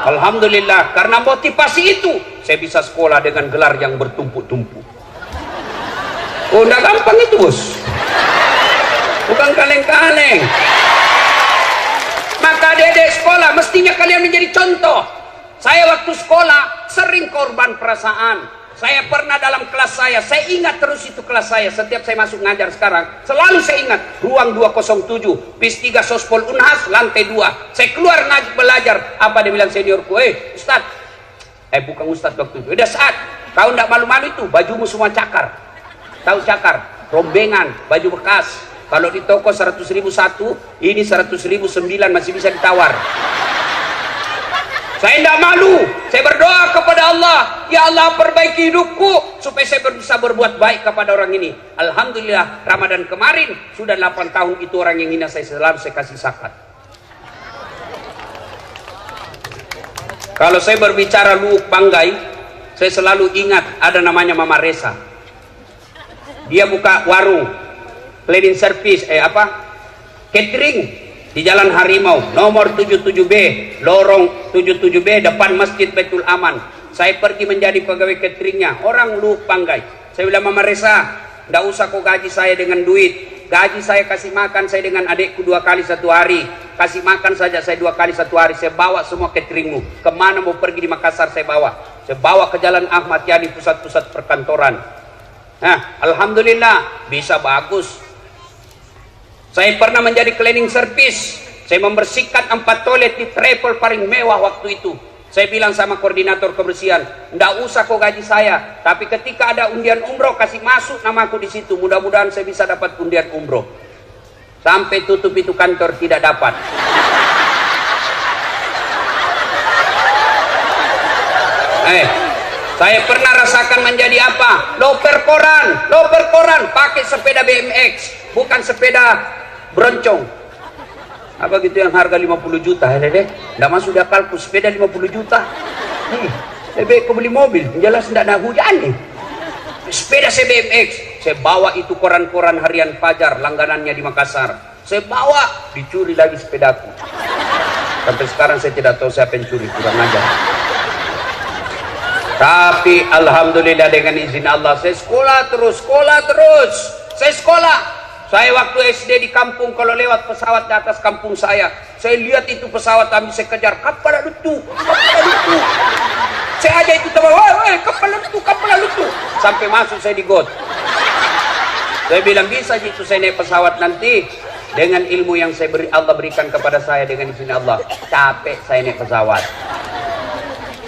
Alhamdulillah, karena motivasi itu saya bisa sekolah dengan gelar yang bertumpuk-tumpuk. Oh, udah gampang itu, bos. Bukan kaleng-kaleng. Maka adik-adik sekolah mestinya kalian menjadi contoh. Saya waktu sekolah sering korban perasaan. Saya pernah dalam kelas saya ingat terus itu kelas saya. Setiap saya masuk ngajar sekarang, selalu saya ingat ruang 207, PIS 3 Sospol Unhas, lantai 2. Saya keluar belajar. Apa dia bilang seniorku? Ustaz. Bukan Ustaz waktu itu. Udah saat kau ndak malu-malu itu, bajumu semua cakar. Tahu cakar? Rombengan, baju bekas. Kalau di toko 100.000 satu, ini 100.000 9 masih bisa ditawar. Saya tidak malu. Saya berdoa kepada Allah, ya Allah perbaiki hidupku supaya saya bisa berbuat baik kepada orang ini. Alhamdulillah, Ramadan kemarin sudah 8 tahun itu orang yang hina saya selalu saya kasih zakat. Kalau saya berbicara Luuk Banggai, saya selalu ingat ada namanya Mama Resa. Dia buka warung cleaning service, catering di Jalan Harimau, nomor 77B, lorong 77B, depan Masjid Baitul Aman. Saya pergi menjadi pegawai cateringnya, orang Luuk Banggai. Saya bilang, Mama Resa, tidak usah kau gaji saya dengan duit. Gaji saya kasih makan saya dengan adikku 2 kali 1 hari. Kasih makan saja saya 2 kali 1 hari. Saya bawa semua cateringmu. Kemana mau pergi di Makassar saya bawa. Saya bawa ke Jalan Ahmad Yani, pusat-pusat perkantoran. Nah, alhamdulillah bisa bagus. Saya pernah menjadi cleaning service. Saya membersihkan 4 toilet di travel paling mewah waktu itu. Saya bilang sama koordinator kebersihan, ndak usah kau gaji saya, tapi ketika ada undian umroh kasih masuk namaku di situ. Mudah-mudahan saya bisa dapat undian umroh. Sampai tutup itu kantor tidak dapat. Saya pernah rasakan menjadi apa? Loper koran, pakai sepeda BMX, bukan sepeda broncong. Apa gitu yang harga 50 juta, nggak masuk di akalku, sepeda 50 juta. Lebih kau beli mobil, jelas nggak ada hujan nih. Sepeda saya BMX, saya bawa itu koran-koran harian Fajar, langganannya di Makassar. Saya bawa, dicuri lagi sepedaku. Sampai sekarang saya tidak tahu siapa yang curi, kurang ajar. Tapi alhamdulillah dengan izin Allah saya sekolah terus. Saya sekolah. Saya waktu SD di kampung, kalau lewat pesawat di atas kampung saya lihat itu pesawat kami, saya kejar, kapal lutu. Saya aja itu teman, kapal lutu. Sampai masuk saya di got. Saya bilang bisa itu saya naik pesawat nanti dengan ilmu yang Allah berikan kepada saya dengan izin Allah. Capek saya naik pesawat.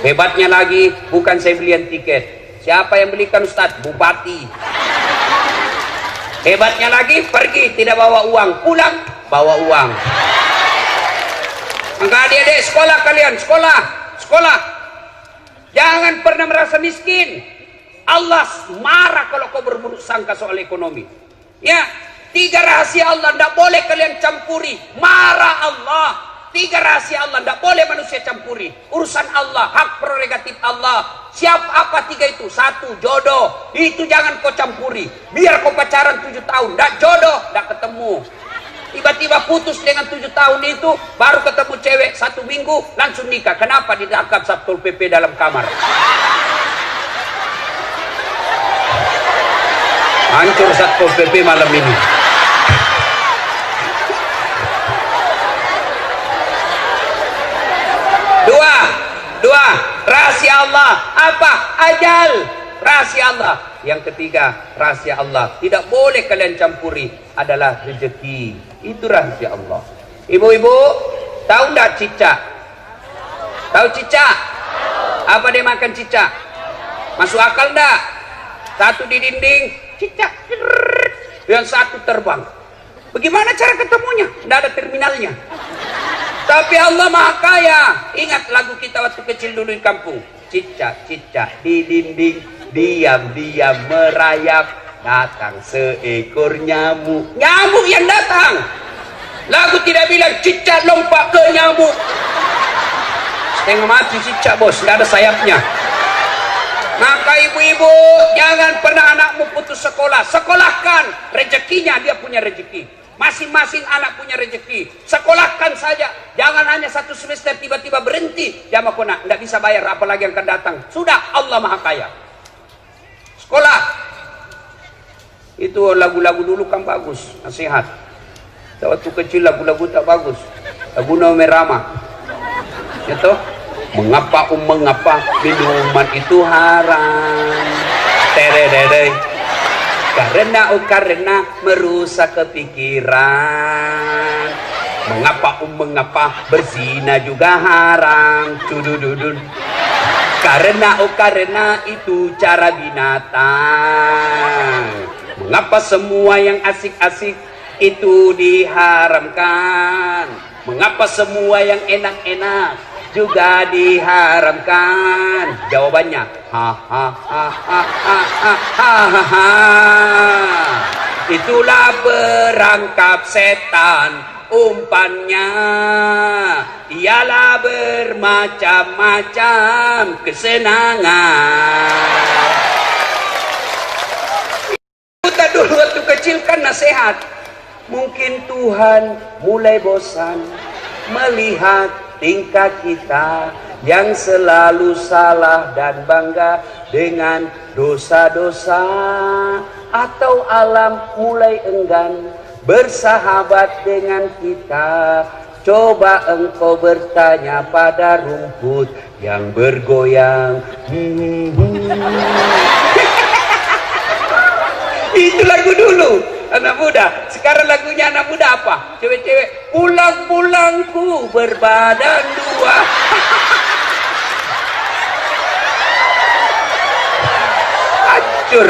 Hebatnya lagi, bukan saya belian tiket. Siapa yang belikan Ustadz? Bupati. Hebatnya lagi, pergi tidak bawa uang, pulang bawa uang. Maka adik-adik sekolah kalian, sekolah. Jangan pernah merasa miskin. Allah marah kalau kau berburuk sangka soal ekonomi. Ya, 3 rahasia Allah tidak boleh kalian campuri. Marah Allah. 3 rahasia Allah tidak boleh manusia campuri. Urusan Allah, hak prerogatif Allah. Siapa apa 3 itu? 1, jodoh. Itu jangan kau campuri. Biar kau pacaran 7 tahun, tidak jodoh, tidak ketemu. Tiba-tiba putus dengan 7 tahun itu, baru ketemu cewek 1 minggu, langsung nikah. Kenapa? Ditangkap Satpol PP dalam kamar. Hancur Satpol PP malam ini. Dua, rahasia Allah. Apa? Ajal. Rahasia Allah. Yang ketiga, rahasia Allah. Tidak boleh kalian campuri. Adalah rezeki. Itu rahasia Allah. Ibu-ibu, tahu enggak cicak? Tahu cicak? Apa dia makan cicak? Masuk akal enggak? Satu di dinding, cicak. Yang satu terbang. Bagaimana cara ketemunya? Tidak ada terminalnya. Tapi Allah Maha Kaya. Ingat lagu kita waktu kecil dulu di kampung. Cicak-cicak di dinding, diam-diam merayap, datang seekor nyamuk. Nyamuk yang datang. Lagu tidak bilang cicak lompat ke nyamuk. Setengah mati cicak bos, tidak ada sayapnya. Maka ibu-ibu, jangan pernah anakmu putus sekolah. Sekolahkan, rezekinya dia punya rezeki. Masing-masing anak punya rezeki. Sekolahkan saja. Jangan hanya 1 semester tiba-tiba berhenti. Jamaah kona, tidak bisa bayar apalagi yang akan datang. Sudah, Allah Maha Kaya. Sekolah. Itu lagu-lagu dulu kan bagus, nasihat. Waktu kecil lagu-lagu tak bagus. Lagu Nome Rama. Itu mengapa minuman itu haram? Tererere. Karena merusak kepikiran. Mengapa berzina juga haram? Cudududun. Karena itu cara binatang. Mengapa semua yang asik-asik itu diharamkan? Mengapa semua yang enak-enak juga diharamkan? Jawabannya, itulah perangkap setan. Umpannya ialah bermacam-macam kesenangan. Kita dulu waktu kecil kan nasihat. Mungkin Tuhan mulai bosan melihat tingkah kita yang selalu salah dan bangga dengan dosa-dosa, atau alam mulai enggan bersahabat dengan kita. Coba engkau bertanya pada rumput yang bergoyang. Itu lagu dulu anak muda. Sekarang lagunya anak muda apa? Cewek-cewek, pulang-pulangku berbadan dua. Hancur.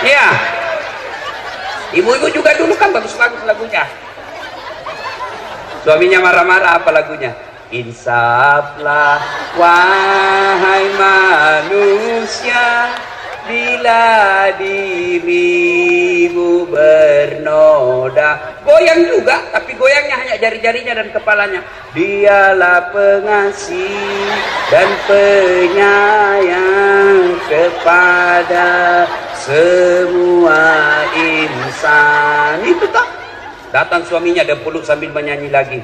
Ya. Ibu-ibu juga dulu kan bagus-bagus lagunya. Suaminya marah-marah, apa lagunya? Insaflah wahai manusia, bila dirimu bernoda. Goyang juga, tapi goyangnya hanya jari-jarinya dan kepalanya. Dialah pengasih dan penyayang kepada semua insan. Itu tak? Datang suaminya dan peluk sambil menyanyi lagi.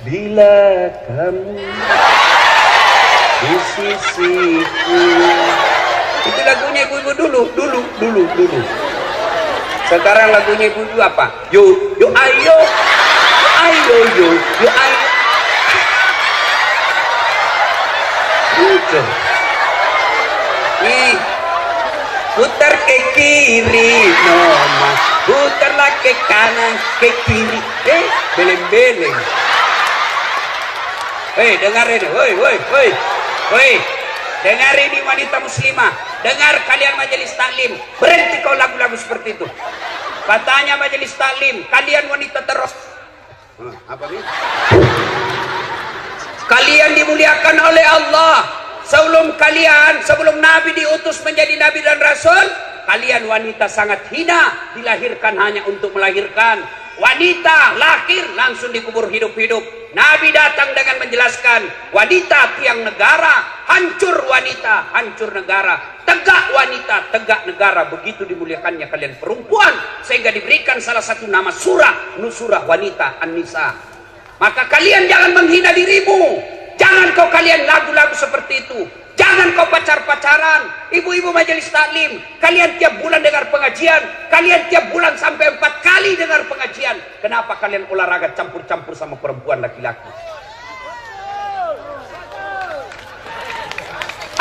Bila kamu di sisiku. Itu lagunya ibu-ibu dulu. Sekarang lagunya ibu-ibu apa? Yo ayo, yo ayo. Gitu. Nih, putar ke kiri, noma. Putarlah ke kanan, ke kiri. Beleng-beleng. Dengar ini, woi. Dengar ini wanita muslimah. Dengar kalian majelis taklim. Berhenti kau lagu-lagu seperti itu. Katanya majelis taklim, kalian wanita terus. Apa ini? Kalian dimuliakan oleh Allah. Sebelum Nabi diutus menjadi Nabi dan Rasul, kalian wanita sangat hina, dilahirkan hanya untuk melahirkan. Wanita lahir langsung dikubur hidup-hidup. Nabi datang dengan menjelaskan, wanita tiang negara, hancur wanita, hancur negara. Tegak wanita, tegak negara. Begitu dimuliakannya kalian perempuan, sehingga diberikan salah satu nama surah, Nusurah wanita, An-Nisa. Maka kalian jangan menghina dirimu. Jangan kau kalian lagu-lagu seperti itu. Jangan kau pacar-pacaran. Ibu-ibu majelis taklim, kalian tiap bulan dengar pengajian. Kalian tiap bulan sampai 4 kali dengar pengajian. Kenapa kalian olahraga campur-campur sama perempuan laki-laki?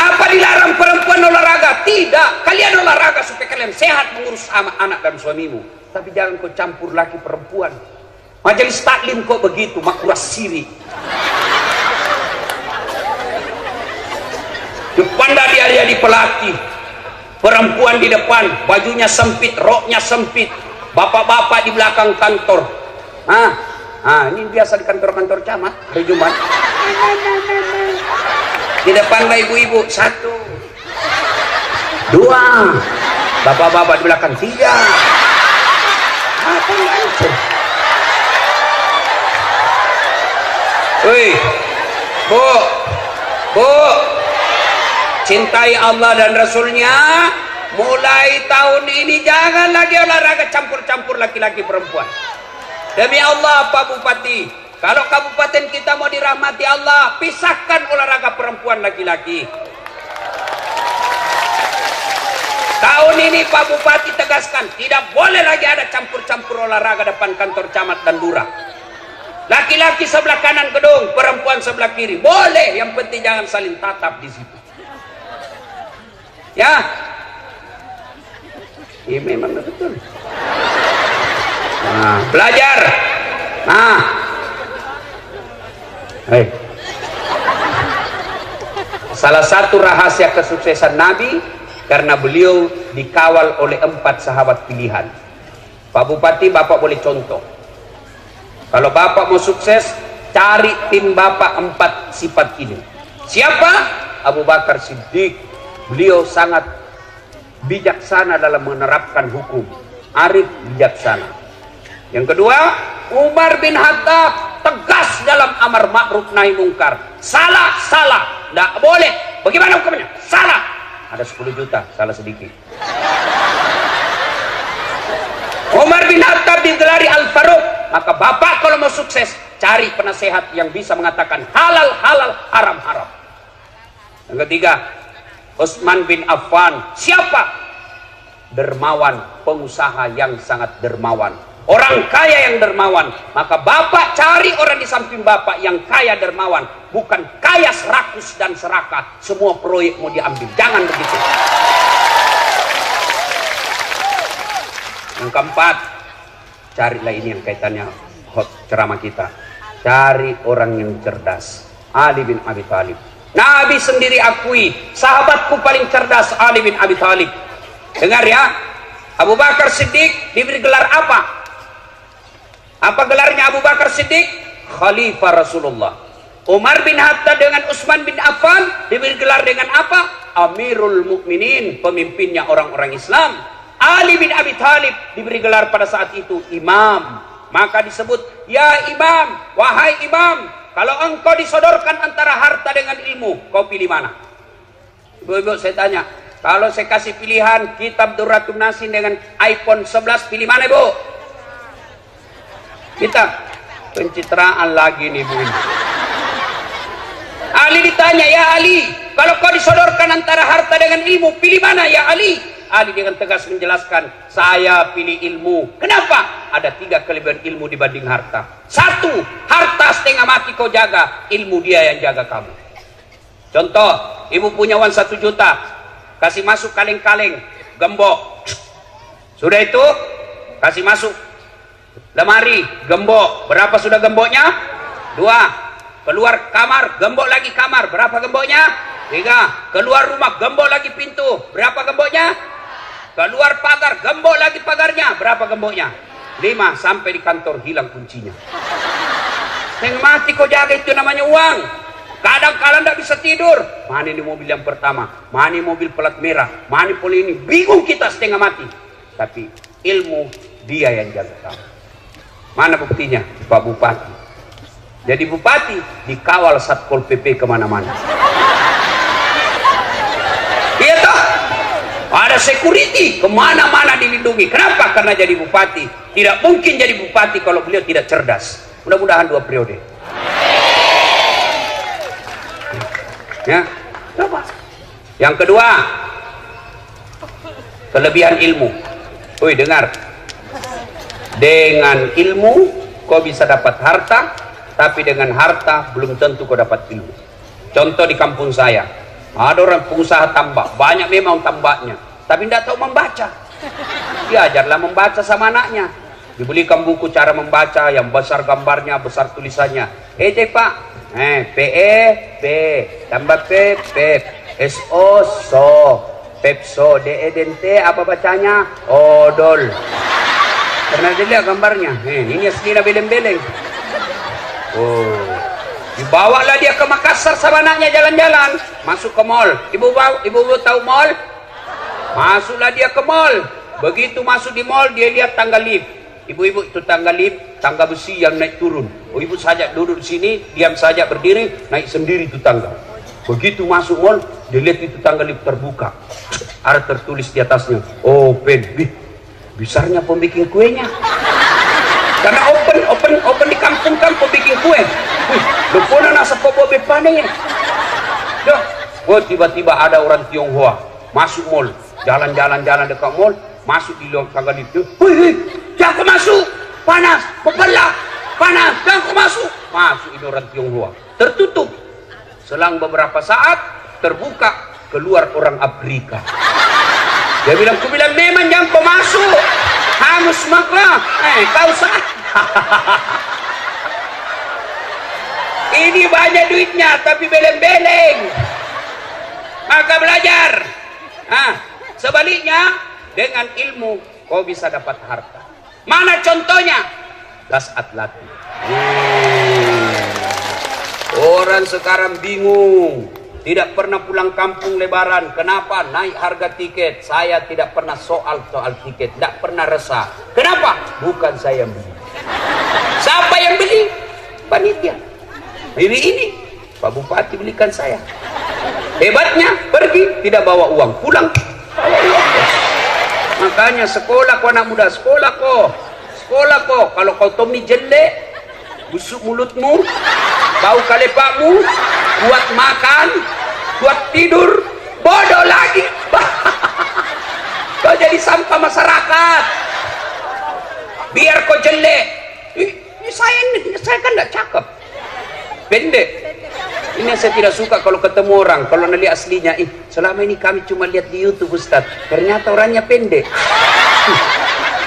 Apa dilarang perempuan olahraga? Tidak. Kalian olahraga supaya kalian sehat mengurus anak dan suamimu. Tapi jangan kau campur laki perempuan. Majelis taklim kok begitu, makruh syirik. Depan dia di pelatih, perempuan di depan, bajunya sempit, roknya sempit, bapak-bapak di belakang kantor. Ini biasa di kantor-kantor camat hari Jumat. Di depan ibu-ibu 1, 2, bapak-bapak di belakang 3. Apa itu? Woi, Bu, cintai Allah dan Rasulnya, mulai tahun ini jangan lagi olahraga campur-campur laki-laki perempuan. Demi Allah Pak Bupati, kalau kabupaten kita mau dirahmati Allah, pisahkan olahraga perempuan laki-laki. Tahun ini Pak Bupati tegaskan, tidak boleh lagi ada campur-campur olahraga depan kantor camat dan lurah. Laki-laki sebelah kanan gedung, perempuan sebelah kiri. Boleh, yang penting jangan saling tatap di situ. Ya. Iya memang betul. Nah, belajar. Nah. Hei. Salah satu rahasia kesuksesan Nabi karena beliau dikawal oleh 4 sahabat pilihan. Pak Bupati, Bapak boleh contoh. Kalau Bapak mau sukses, cari tim Bapak 4 sifat ini. Siapa? Abu Bakar Siddiq. Beliau sangat bijaksana dalam menerapkan hukum. Arif, bijaksana. Yang kedua, Umar bin Khattab, tegas dalam amar ma'ruf nahi mungkar. Salah, salah. Tidak boleh. Bagaimana hukumnya? Salah. Ada 10 juta, salah sedikit. Umar bin Khattab digelari Al-Faruq. Maka Bapak kalau mau sukses, cari penasehat yang bisa mengatakan halal halal, haram haram. Yang ketiga, Utsman bin Affan. Siapa? Dermawan, pengusaha yang sangat dermawan, orang kaya yang dermawan. Maka Bapak cari orang di samping Bapak yang kaya dermawan, bukan kaya serakus dan serakah, semua proyek mau diambil. Jangan begitu. Yang keempat, carilah ini yang kaitannya ceramah kita. Cari orang yang cerdas. Ali bin Abi Thalib. Nabi sendiri akui, sahabatku paling cerdas Ali bin Abi Thalib. Dengar ya, Abu Bakar Siddiq diberi gelar apa? Apa gelarnya Abu Bakar Siddiq? Khalifah Rasulullah. Umar bin Khattab dengan Utsman bin Affan diberi gelar dengan apa? Amirul Mukminin, pemimpinnya orang-orang Islam. Ali bin Abi Thalib diberi gelar pada saat itu imam. Maka disebut, ya imam, wahai imam, kalau engkau disodorkan antara harta dengan ilmu, kau pilih mana? Ibu-ibu saya tanya, kalau saya kasih pilihan kitab Durratun Nasin dengan iPhone 11, pilih mana ibu? Kita pencitraan lagi nih bu. Ali ditanya, ya Ali, kalau kau disodorkan antara harta dengan ilmu, pilih mana ya Ali? Ali dengan tegas menjelaskan, saya pilih ilmu. Kenapa? Ada 3 kelebihan ilmu dibanding harta. 1, harta setengah mati kau jaga, ilmu dia yang jaga kamu. Contoh, ibu punya uang 1 juta, kasih masuk kaleng-kaleng, gembok. Sudah itu, kasih masuk lemari, gembok. Berapa sudah gemboknya? 2. Keluar kamar, gembok lagi kamar. Berapa gemboknya? 3. Keluar rumah, gembok lagi pintu. Berapa gemboknya? Keluar pagar, gembok lagi pagarnya. Berapa gemboknya? 5. Sampai di kantor hilang kuncinya. Setengah mati kau jaga, itu namanya uang. Kadang-kadang tidak bisa tidur. Mana ini mobil yang pertama? Mana ini mobil pelat merah? Mana poli ini? Bingung kita setengah mati. Tapi ilmu dia yang jaga kamu. Mana buktinya? Pak Bupati. Jadi Bupati dikawal Satpol PP kemana-mana. Iya toh? Ada security kemana-mana dilindungi. Kenapa? Karena jadi bupati. Tidak mungkin jadi bupati kalau beliau tidak cerdas. Mudah-mudahan 2 periode. Ya, coba. Yang kedua, kelebihan ilmu. Woi, dengar. Dengan ilmu kau bisa dapat harta, tapi dengan harta belum tentu kau dapat ilmu. Contoh di kampung saya. Ada orang pengusaha tambak, banyak memang tambaknya, tapi tidak tahu membaca. Diajarlah membaca sama anaknya. Dibelikan buku cara membaca yang besar gambarnya, besar tulisannya. Cek pak, PE, P, tambah P, Pep, SO, so, Pepso, DE, Dente, apa bacanya? Odol. Pernah dilihat gambarnya? Ini aslinya beleng-beleng. Oh. Dibawalah dia ke Makassar sama anaknya jalan-jalan, masuk ke mall. Ibu tahu mall? Masuklah dia ke mall. Begitu masuk di mall, dia lihat tangga lift. Ibu-ibu, itu tangga lift, tangga besi yang naik turun. Oh, ibu saja duduk di sini, diam saja berdiri, naik sendiri itu tangga. Begitu masuk mall, dia lihat itu tangga lift terbuka. Ada tertulis di atasnya, open. Besarnya pembikin kuenya. Karena open di kampung-kampung bikin kue. Lupuna nasa popo bepane. Tiba-tiba ada orang Tionghoa masuk mall, jalan-jalan dekat mall, masuk di luar tangga itu. Jangan kau masuk, panas, kepala, panas, jangan kau masuk. Masuk ini orang Tionghoa, tertutup. Selang beberapa saat terbuka, keluar orang Afrika. Dia bilang, ku bilang memang jangan kau masuk. Hangus maklah, kau sah. Ini banyak duitnya, tapi beleng-beleng. Maka belajar. Sebaliknya, dengan ilmu kau bisa dapat harta. Mana contohnya? Das Atlati. Orang sekarang bingung. Tidak pernah pulang kampung lebaran. Kenapa? Naik harga tiket. Saya tidak pernah soal tiket. Tidak pernah resah. Kenapa? Bukan saya yang beli. Siapa yang beli? Panitia. Ini Pak Bupati belikan saya. Hebatnya, pergi tidak bawa uang, pulang bawa uang. Makanya sekolah kau anak muda, sekolah kau. Kalau kau Tommy jelek, busuk mulutmu, bau kalepakmu, buat makan, buat tidur, bodoh lagi. Kau jadi sampah masyarakat. Biar kau jelek. Saya kan tidak cakep, pendek. Ini yang saya tidak suka kalau ketemu orang, kalau lihat aslinya, selama ini kami cuma lihat di YouTube Ustaz, ternyata orangnya pendek.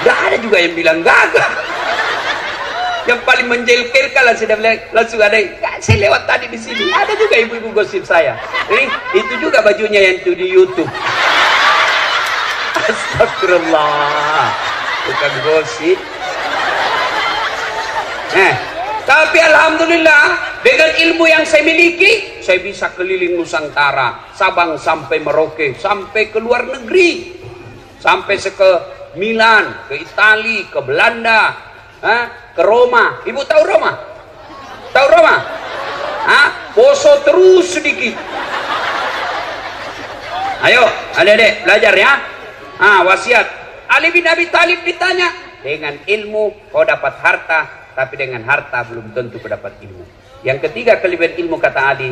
Gak ada juga yang bilang gagah. Yang paling menjelkelkan langsung ada. Saya lewat tadi di sini, ada juga ibu-ibu gosip saya. Itu juga bajunya yang itu di YouTube. Astagfirullah, bukan gosip. Tapi alhamdulillah, dengan ilmu yang saya miliki, saya bisa keliling Nusantara, Sabang sampai Merauke, sampai ke luar negeri, sampai ke Milan, ke Itali, ke Belanda, ke Roma. Ibu tahu Roma? Tahu Roma? Poso terus sedikit. Ayo, adik-adik belajar ya. Wasiat Ali bin Abi Thalib ditanya, dengan ilmu kau dapat harta, tapi dengan harta belum tentu kau dapat ilmu. Yang ketiga kelebihan ilmu, kata Ali,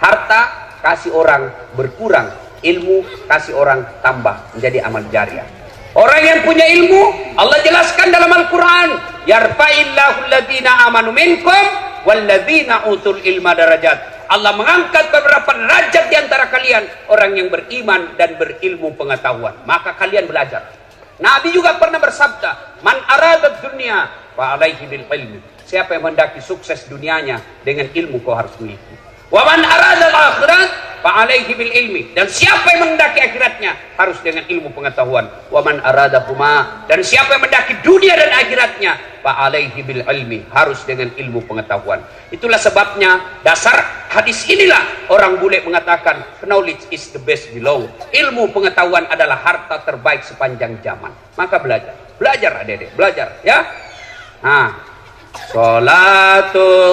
harta kasih orang berkurang, ilmu kasih orang tambah menjadi amal jariah. Orang yang punya ilmu, Allah jelaskan dalam Al-Quran, yarfa'illahu alladhina amanu minkum walladhina utul ilma darajat. Allah mengangkat beberapa derajat di antara kalian, orang yang beriman dan berilmu pengetahuan. Maka kalian belajar. Nabi juga pernah bersabda, man arada dunya fa alaihi bil ilmi. Siapa yang mendaki sukses dunianya, dengan ilmu kau harus miliki. Wa man arada al akhirat fa alaihi bil ilmi. Dan siapa yang mendaki akhiratnya, harus dengan ilmu pengetahuan. Wa man arada huma. Dan siapa yang mendaki dunia dan akhiratnya, fa alaihi bil ilmi, harus dengan ilmu pengetahuan. Itulah sebabnya dasar hadis inilah orang bule mengatakan, knowledge is the best below. Ilmu pengetahuan adalah harta terbaik sepanjang zaman. Maka belajar adik-adik, belajar ya. Salatullah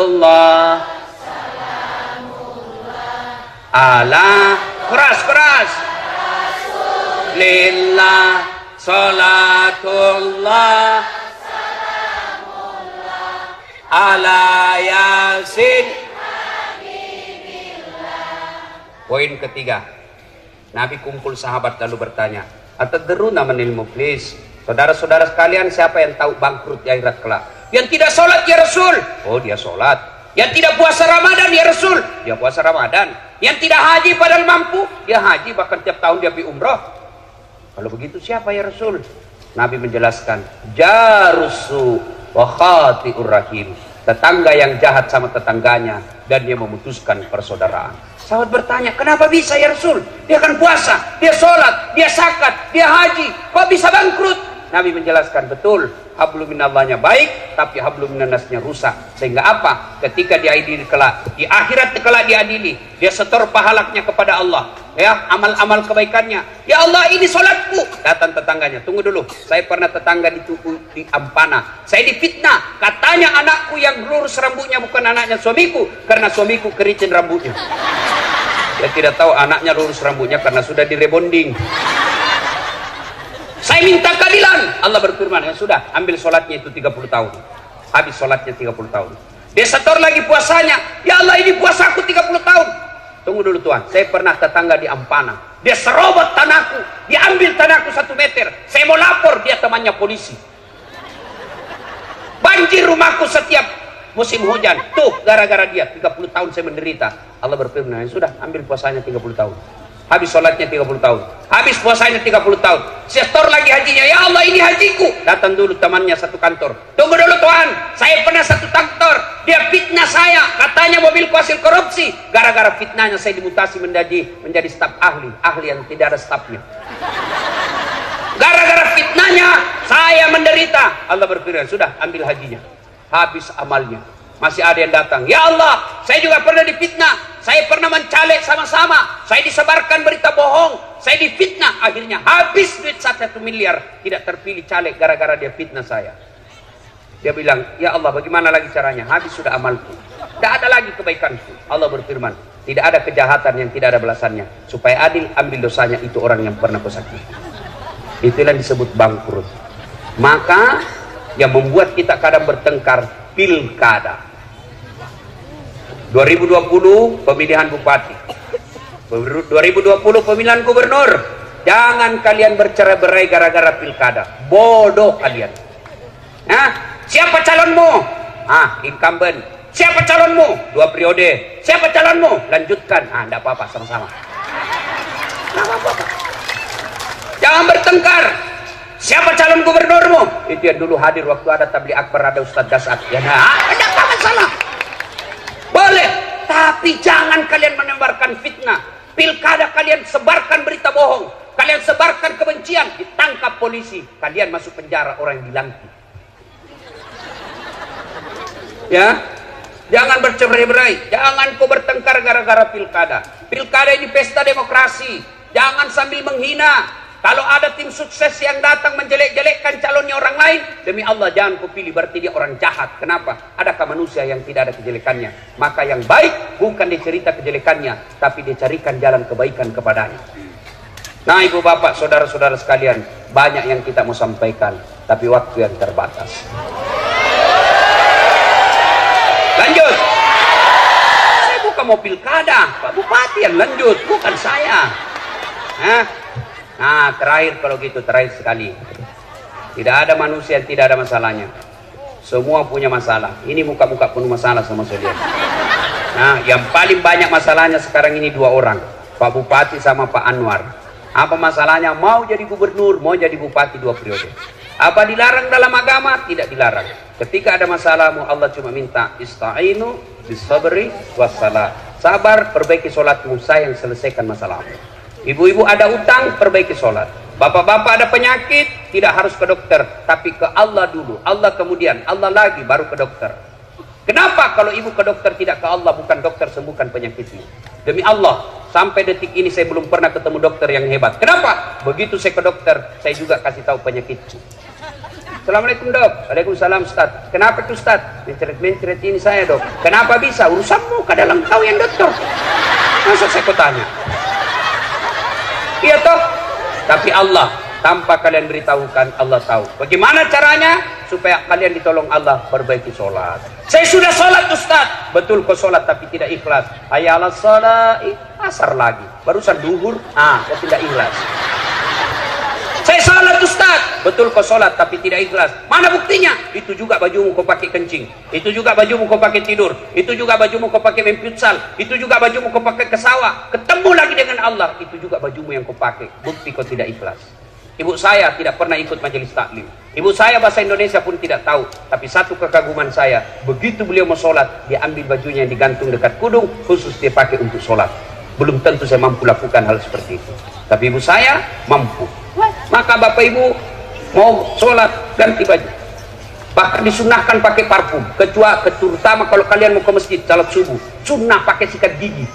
ala keras lillah, salatullah ala yasin. Poin ketiga, Nabi kumpul sahabat lalu bertanya, atadruna manil muflis? Saudara-saudara sekalian, siapa yang tahu bangkrut di akhirat kelak? Yang tidak sholat ya Rasul. Oh, dia sholat. Yang tidak puasa Ramadan ya Rasul. Dia puasa Ramadan. Yang tidak haji padahal mampu, dia haji, bahkan tiap tahun dia pergi umrah. Kalau begitu siapa ya Rasul? Nabi menjelaskan, jarusu wa khati'ur rahim. Tetangga yang jahat sama tetangganya dan dia memutuskan persaudaraan. Sahabat bertanya, kenapa bisa ya Rasul? Dia kan puasa, dia sholat, dia zakat, dia haji, kok bisa bangkrut? Nabi menjelaskan, betul, hablum minallahnya baik, tapi hablum minannasnya rusak. Sehingga apa? Ketika diadili kelak, di akhirat kelak diadili, dia setor pahalanya kepada Allah, ya, amal-amal kebaikannya. Ya Allah, ini sholatku. Datang tetangganya, tunggu dulu, saya pernah tetangga di Ampana, saya difitnah, katanya anakku yang lurus rambutnya bukan anaknya suamiku, karena suamiku keriting rambutnya. Dia tidak tahu anaknya lurus rambutnya karena sudah direbonding. Saya minta keadilan. Allah berfirman, ya sudah, ambil sholatnya itu 30 tahun. Habis sholatnya 30 tahun. Dia setor lagi puasanya. Ya Allah, ini puasa aku 30 tahun. Tunggu dulu Tuhan, saya pernah tetangga di Ampana. Dia serobot tanahku. Dia ambil tanahku 1 meter. Saya mau lapor, dia temannya polisi. Banjir rumahku setiap musim hujan. Tuh, gara-gara dia 30 tahun saya menderita. Allah berfirman, ya sudah, ambil puasanya 30 tahun. Habis sholatnya 30 tahun. Habis puasanya 30 tahun. Setor lagi hajinya. Ya Allah, ini hajiku. Datang dulu temannya satu kantor. Tunggu dulu Tuhan, saya pernah satu kantor. Dia fitnah saya. Katanya mobilku hasil korupsi. Gara-gara fitnahnya saya dimutasi menjadi staf ahli. Ahli yang tidak ada stafnya. Gara-gara fitnahnya saya menderita. Allah berfirman, sudah, ambil hajinya. Habis amalnya. Masih ada yang datang. Ya Allah, saya juga pernah difitnah. Saya pernah mencalek sama-sama. Saya disebarkan berita bohong. Saya difitnah. Akhirnya habis duit 1 miliar. Tidak terpilih caleg gara-gara dia fitnah saya. Dia bilang, ya Allah, bagaimana lagi caranya? Habis sudah amalku. Tidak ada lagi kebaikanku. Allah berfirman, tidak ada kejahatan yang tidak ada balasannya. Supaya adil, ambil dosanya itu orang yang pernah kau sakiti. Itulah yang disebut bangkrut. Maka yang membuat kita kadang bertengkar, pilkada. 2020 pemilihan bupati, 2020 pemilihan gubernur. Jangan kalian bercerai-berai gara-gara pilkada. Bodoh kalian. Siapa calonmu? Incumbent. Siapa calonmu? 2 periode. Siapa calonmu? Lanjutkan. Enggak apa-apa, sama-sama. Enggak apa-apa. Jangan bertengkar. Siapa calon gubernurmu? Itu yang dulu hadir waktu ada tabligh akbar, ada Ustadz Dasat. Ya, enggak apa masalah. Boleh, tapi jangan kalian menebarkan fitnah. Pilkada kalian sebarkan berita bohong. Kalian sebarkan kebencian, ditangkap polisi. Kalian masuk penjara, orang yang dilantik. Ya, jangan bercerai-berai. Jangan kau bertengkar gara-gara pilkada. Pilkada ini pesta demokrasi. Jangan sambil menghina. Kalau ada tim sukses yang datang menjelek-jelekkan calonnya orang lain, demi Allah jangan kau pilih, berarti dia orang jahat. Kenapa? Adakah manusia yang tidak ada kejelekannya? Maka yang baik bukan dicerita kejelekannya, tapi dicarikan jalan kebaikan kepadanya. Nah, ibu bapak, saudara-saudara sekalian, banyak yang kita mau sampaikan, tapi waktu yang terbatas. Lanjut. Saya bukan mau pilkada, Pak Bupati yang lanjut, bukan saya. Nah, terakhir kalau gitu, terakhir sekali. Tidak ada manusia yang tidak ada masalahnya. Semua punya masalah. Ini muka-muka penuh masalah sama saya. Nah, yang paling banyak masalahnya sekarang ini 2 orang. Pak Bupati sama Pak Anwar. Apa masalahnya? Mau jadi gubernur, mau jadi bupati 2 periode. Apa dilarang dalam agama? Tidak dilarang. Ketika ada masalahmu, Allah cuma minta ista'inu bisabri wassalah. Sabar, perbaiki sholatmu, saya yang selesaikan masalahmu. Ibu-ibu ada utang, perbaiki sholat. Bapak-bapak ada penyakit, tidak harus ke dokter, tapi ke Allah dulu. Allah kemudian, Allah lagi, baru ke dokter. Kenapa kalau ibu ke dokter tidak ke Allah, bukan dokter sembuhkan penyakitnya? Demi Allah, sampai detik ini saya belum pernah ketemu dokter yang hebat. Kenapa? Begitu saya ke dokter, saya juga kasih tahu penyakitku. Assalamualaikum dok. Waalaikumsalam Ustaz. Kenapa tuh Ustaz? Mencret-mencret ini saya dok. Kenapa bisa? Urusanmu, kadang tahu yang dokter. Masa saya kau tanya? Iya toh, tapi Allah tanpa kalian beritahukan, Allah tahu. Bagaimana caranya supaya kalian ditolong Allah? Perbaiki sholat. Saya sudah sholat Ustaz. Betul kau sholat tapi tidak ikhlas. Hayya 'alas shalah, asar lagi. Barusan duhur, kau tidak ikhlas. Saya sholat Ustaz. Betul kau sholat tapi tidak ikhlas. Mana buktinya? Itu juga bajumu kau pakai kencing. Itu juga bajumu kau pakai tidur. Itu juga bajumu kau pakai main futsal. Itu juga bajumu kau pakai ke sawah. Ketemu lagi dengan Allah. Itu juga bajumu yang kau pakai. Bukti kau tidak ikhlas. Ibu saya tidak pernah ikut majelis taklim. Ibu saya bahasa Indonesia pun tidak tahu. Tapi satu kekaguman saya, begitu beliau mau sholat, dia ambil bajunya yang digantung dekat kudung, khusus dia pakai untuk sholat. Belum tentu saya mampu lakukan hal seperti itu. Tapi ibu saya mampu. Maka bapak ibu mau sholat ganti baju. Bahkan disunahkan pakai parfum. Terutama kalau kalian mau ke masjid salat subuh, sunnah pakai sikat gigi.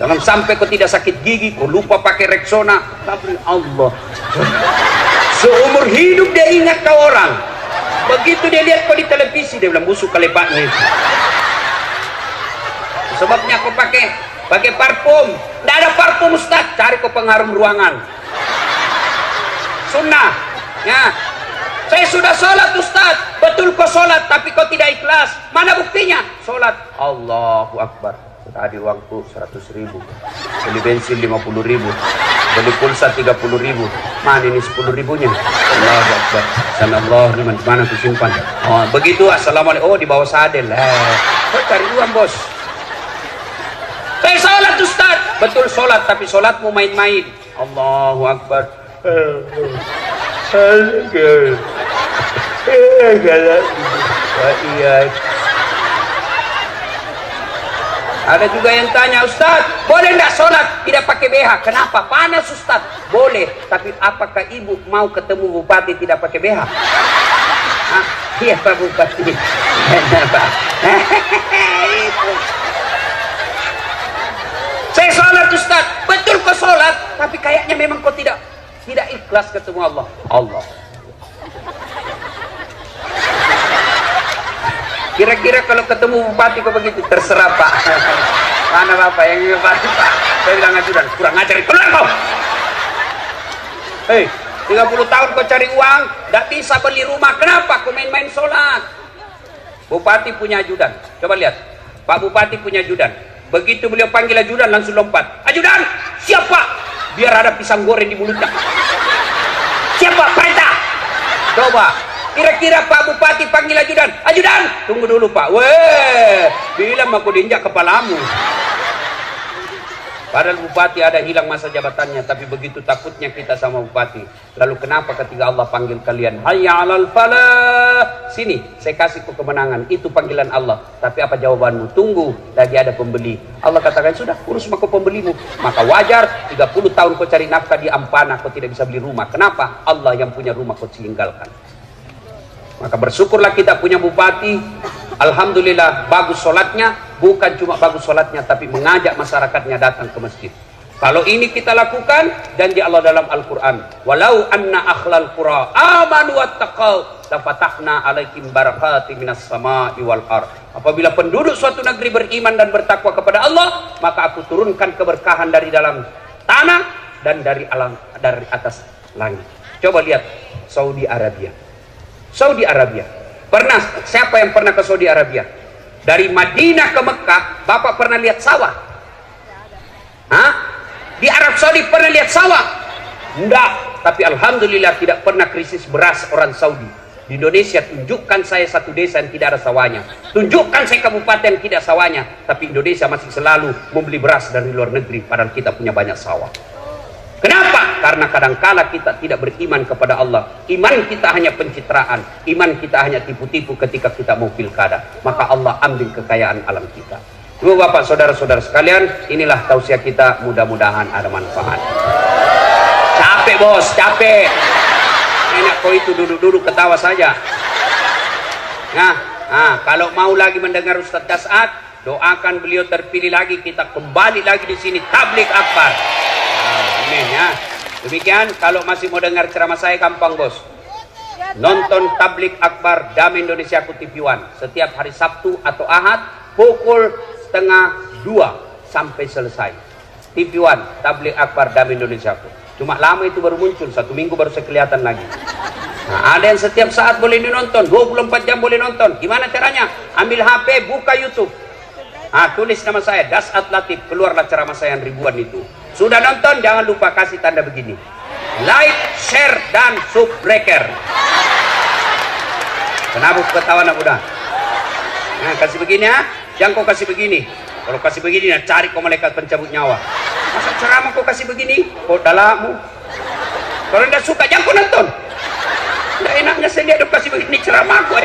Jangan sampai kau tidak sakit gigi, kau lupa pakai Rexona. Tapi Allah, seumur hidup dia ingat kau orang. Begitu dia lihat kau di televisi, dia bilang busuk kelebatnya itu. Sebabnya kau pakai parfum. Tidak ada parfum Ustaz, cari kok pengharum ruangan. Sunnah. Ya. Saya sudah sholat Ustaz, betul kau sholat, tapi kau tidak ikhlas. Mana buktinya? Sholat. Allahu Akbar. Tadi uangku 100.000, beli bensin 50.000, beli pulsa 30.000. Mana ini 10.000-nya? Allahu Akbar. Allah, mana aku simpan? Oh, begitu. Assalamualaikum. Oh, di bawah sadel. Kau cari uang bos. Saya sholat Ustaz, betul sholat, tapi sholatmu main-main. Allahu Akbar. Ada juga yang tanya, Ustaz, boleh nggak sholat tidak pakai BH? Kenapa? Panas Ustaz. Boleh, tapi apakah ibu mau ketemu bupati tidak pakai BH? Iya Pak Bupati. Saya sholat Ustaz, betul kau sholat, tapi kayaknya memang kau tidak ikhlas ketemu Allah. Kira-kira kalau ketemu bupati kok begitu? Terserah Pak. Mana Bapak yang bupati Pak? Saya bilang ajudan, kurang ajar, keluar kau. Hei, 30 tahun kau cari uang, tidak bisa beli rumah. Kenapa kau main-main sholat? Bupati punya ajudan. Coba lihat, Pak Bupati punya ajudan. Begitu beliau panggil ajudan langsung lompat. Ajudan, siapa? Biar ada pisang goreng di mulutnya. Siapa? Perintah. Coba. Kira-kira Pak Bupati panggil ajudan. Ajudan, tunggu dulu Pak. Weh, bilang aku diinjak kepalamu. Padahal Bupati ada hilang masa jabatannya, tapi begitu takutnya kita sama Bupati. Lalu kenapa ketika Allah panggil kalian, hayya 'alal falah, sini saya kasih kau kemenangan, itu panggilan Allah. Tapi apa jawabanmu? Tunggu, lagi ada pembeli. Allah katakan, sudah urus maka pembelimu. Maka wajar 30 tahun kau cari nafkah di Ampana, kau tidak bisa beli rumah. Kenapa? Allah yang punya rumah kau tinggalkan. Maka bersyukurlah kita punya bupati. Alhamdulillah bagus sholatnya. Bukan cuma bagus sholatnya, tapi mengajak masyarakatnya datang ke masjid. Kalau ini kita lakukan, janji Allah dalam Al-Quran, walau anna akhlal qura amanu wattaqau lafatahna alaikum barakatim minas sama'i wal ardh. Apabila penduduk suatu negeri beriman dan bertakwa kepada Allah, maka aku turunkan keberkahan dari dalam tanah dan dari alam, dari atas langit. Coba lihat Saudi Arabia. Saudi Arabia. Pernah, siapa yang pernah ke Saudi Arabia? Dari Madinah ke Mekah, Bapak pernah lihat sawah? Hah? Di Arab Saudi pernah lihat sawah? Enggak. Tapi Alhamdulillah tidak pernah krisis beras orang Saudi. Di Indonesia tunjukkan saya satu desa yang tidak ada sawahnya. Tunjukkan saya kabupaten yang tidak sawahnya. Tapi Indonesia masih selalu membeli beras dari luar negeri, padahal kita punya banyak sawah. Kenapa? Karena kadangkala kita tidak beriman kepada Allah. Iman kita hanya pencitraan. Iman kita hanya tipu-tipu ketika kita mau pilkada. Maka Allah ambil kekayaan alam kita. Ibu bapak saudara-saudara sekalian, inilah tausiah kita, mudah-mudahan ada manfaat. Capek bos, capek. Enak kau itu duduk-duduk ketawa saja. Nah, kalau mau lagi mendengar Ustaz Das'ad, doakan beliau terpilih lagi, kita kembali lagi di sini tablik akbar. Amin ya. Demikian, kalau masih mau dengar ceramah saya gampang bos. Nonton tablik akbar Damai Indonesia Ku TV One setiap hari Sabtu atau Ahad pukul 1:30 sampai selesai. TV One tablik akbar Damai Indonesia Ku. Cuma lama itu baru muncul, 1 minggu baru kelihatan lagi. Nah, ada yang setiap saat boleh dinonton, 24 jam boleh nonton. Gimana caranya? Ambil HP, buka YouTube. Tulis nama saya Das'ad Latif, keluarlah ceramah saya yang ribuan itu. Sudah nonton, jangan lupa kasih tanda begini, like, share, dan subbreaker. Kenapa ketawa nak udah? Nah, kasih begini ya, jangan kau kasih begini. Kalau kasih begini, nah, cari kau malaikat pencabut nyawa. Masa ceramah kau kasih begini? Kau dalammu. Kalau tidak suka, jangan kau nonton. Tidak enaknya saya lihat kasih begini ceramah aku.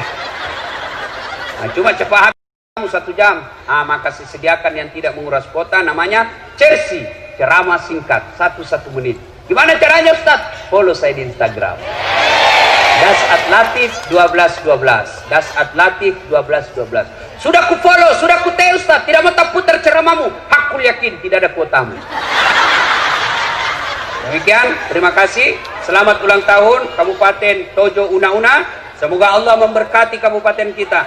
Nah, cuma cepat 1 jam. Maka sediakan yang tidak menguras kuota, namanya Chelsea. Ceramah singkat 1 menit. Gimana caranya Ustaz? Follow saya di Instagram. Das'ad Latif 1212. Das'ad Latif 1212. Sudah ku follow, sudah ku tag Ustaz. Tidak mau tak putar ceramahmu. Hakul yakin tidak ada kuotamu. Demikian, terima kasih. Selamat ulang tahun Kabupaten Tojo Una Una. Semoga Allah memberkati kabupaten kita.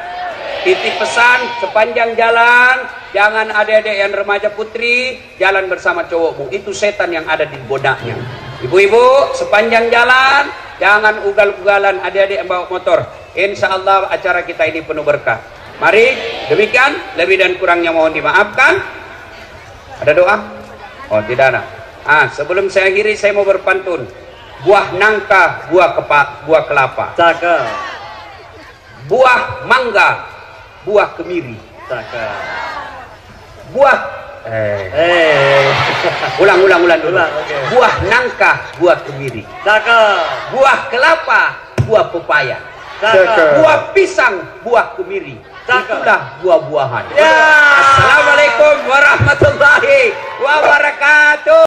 titip pesan sepanjang jalan, jangan adik-adik yang remaja putri jalan bersama cowokmu, itu setan yang ada di benaknya. Ibu-ibu sepanjang jalan jangan ugal-ugalan adik-adik yang bawa motor. Insya Allah acara kita ini penuh berkah. Mari, demikian, lebih dan kurangnya mohon dimaafkan. Ada doa? Oh, tidak ada. Sebelum saya akhiri, saya mau berpantun. Buah nangka, buah kelapa. Cakep. Buah mangga, buah kemiri. Cakep. Buah ulang dulu. Okay. Buah nangka, buah kemiri. Cakep. Buah kelapa, buah pepaya. Cakep. Buah pisang, buah kemiri. Cakep. Itulah buah-buahan. Ya. Assalamualaikum warahmatullahi wabarakatuh.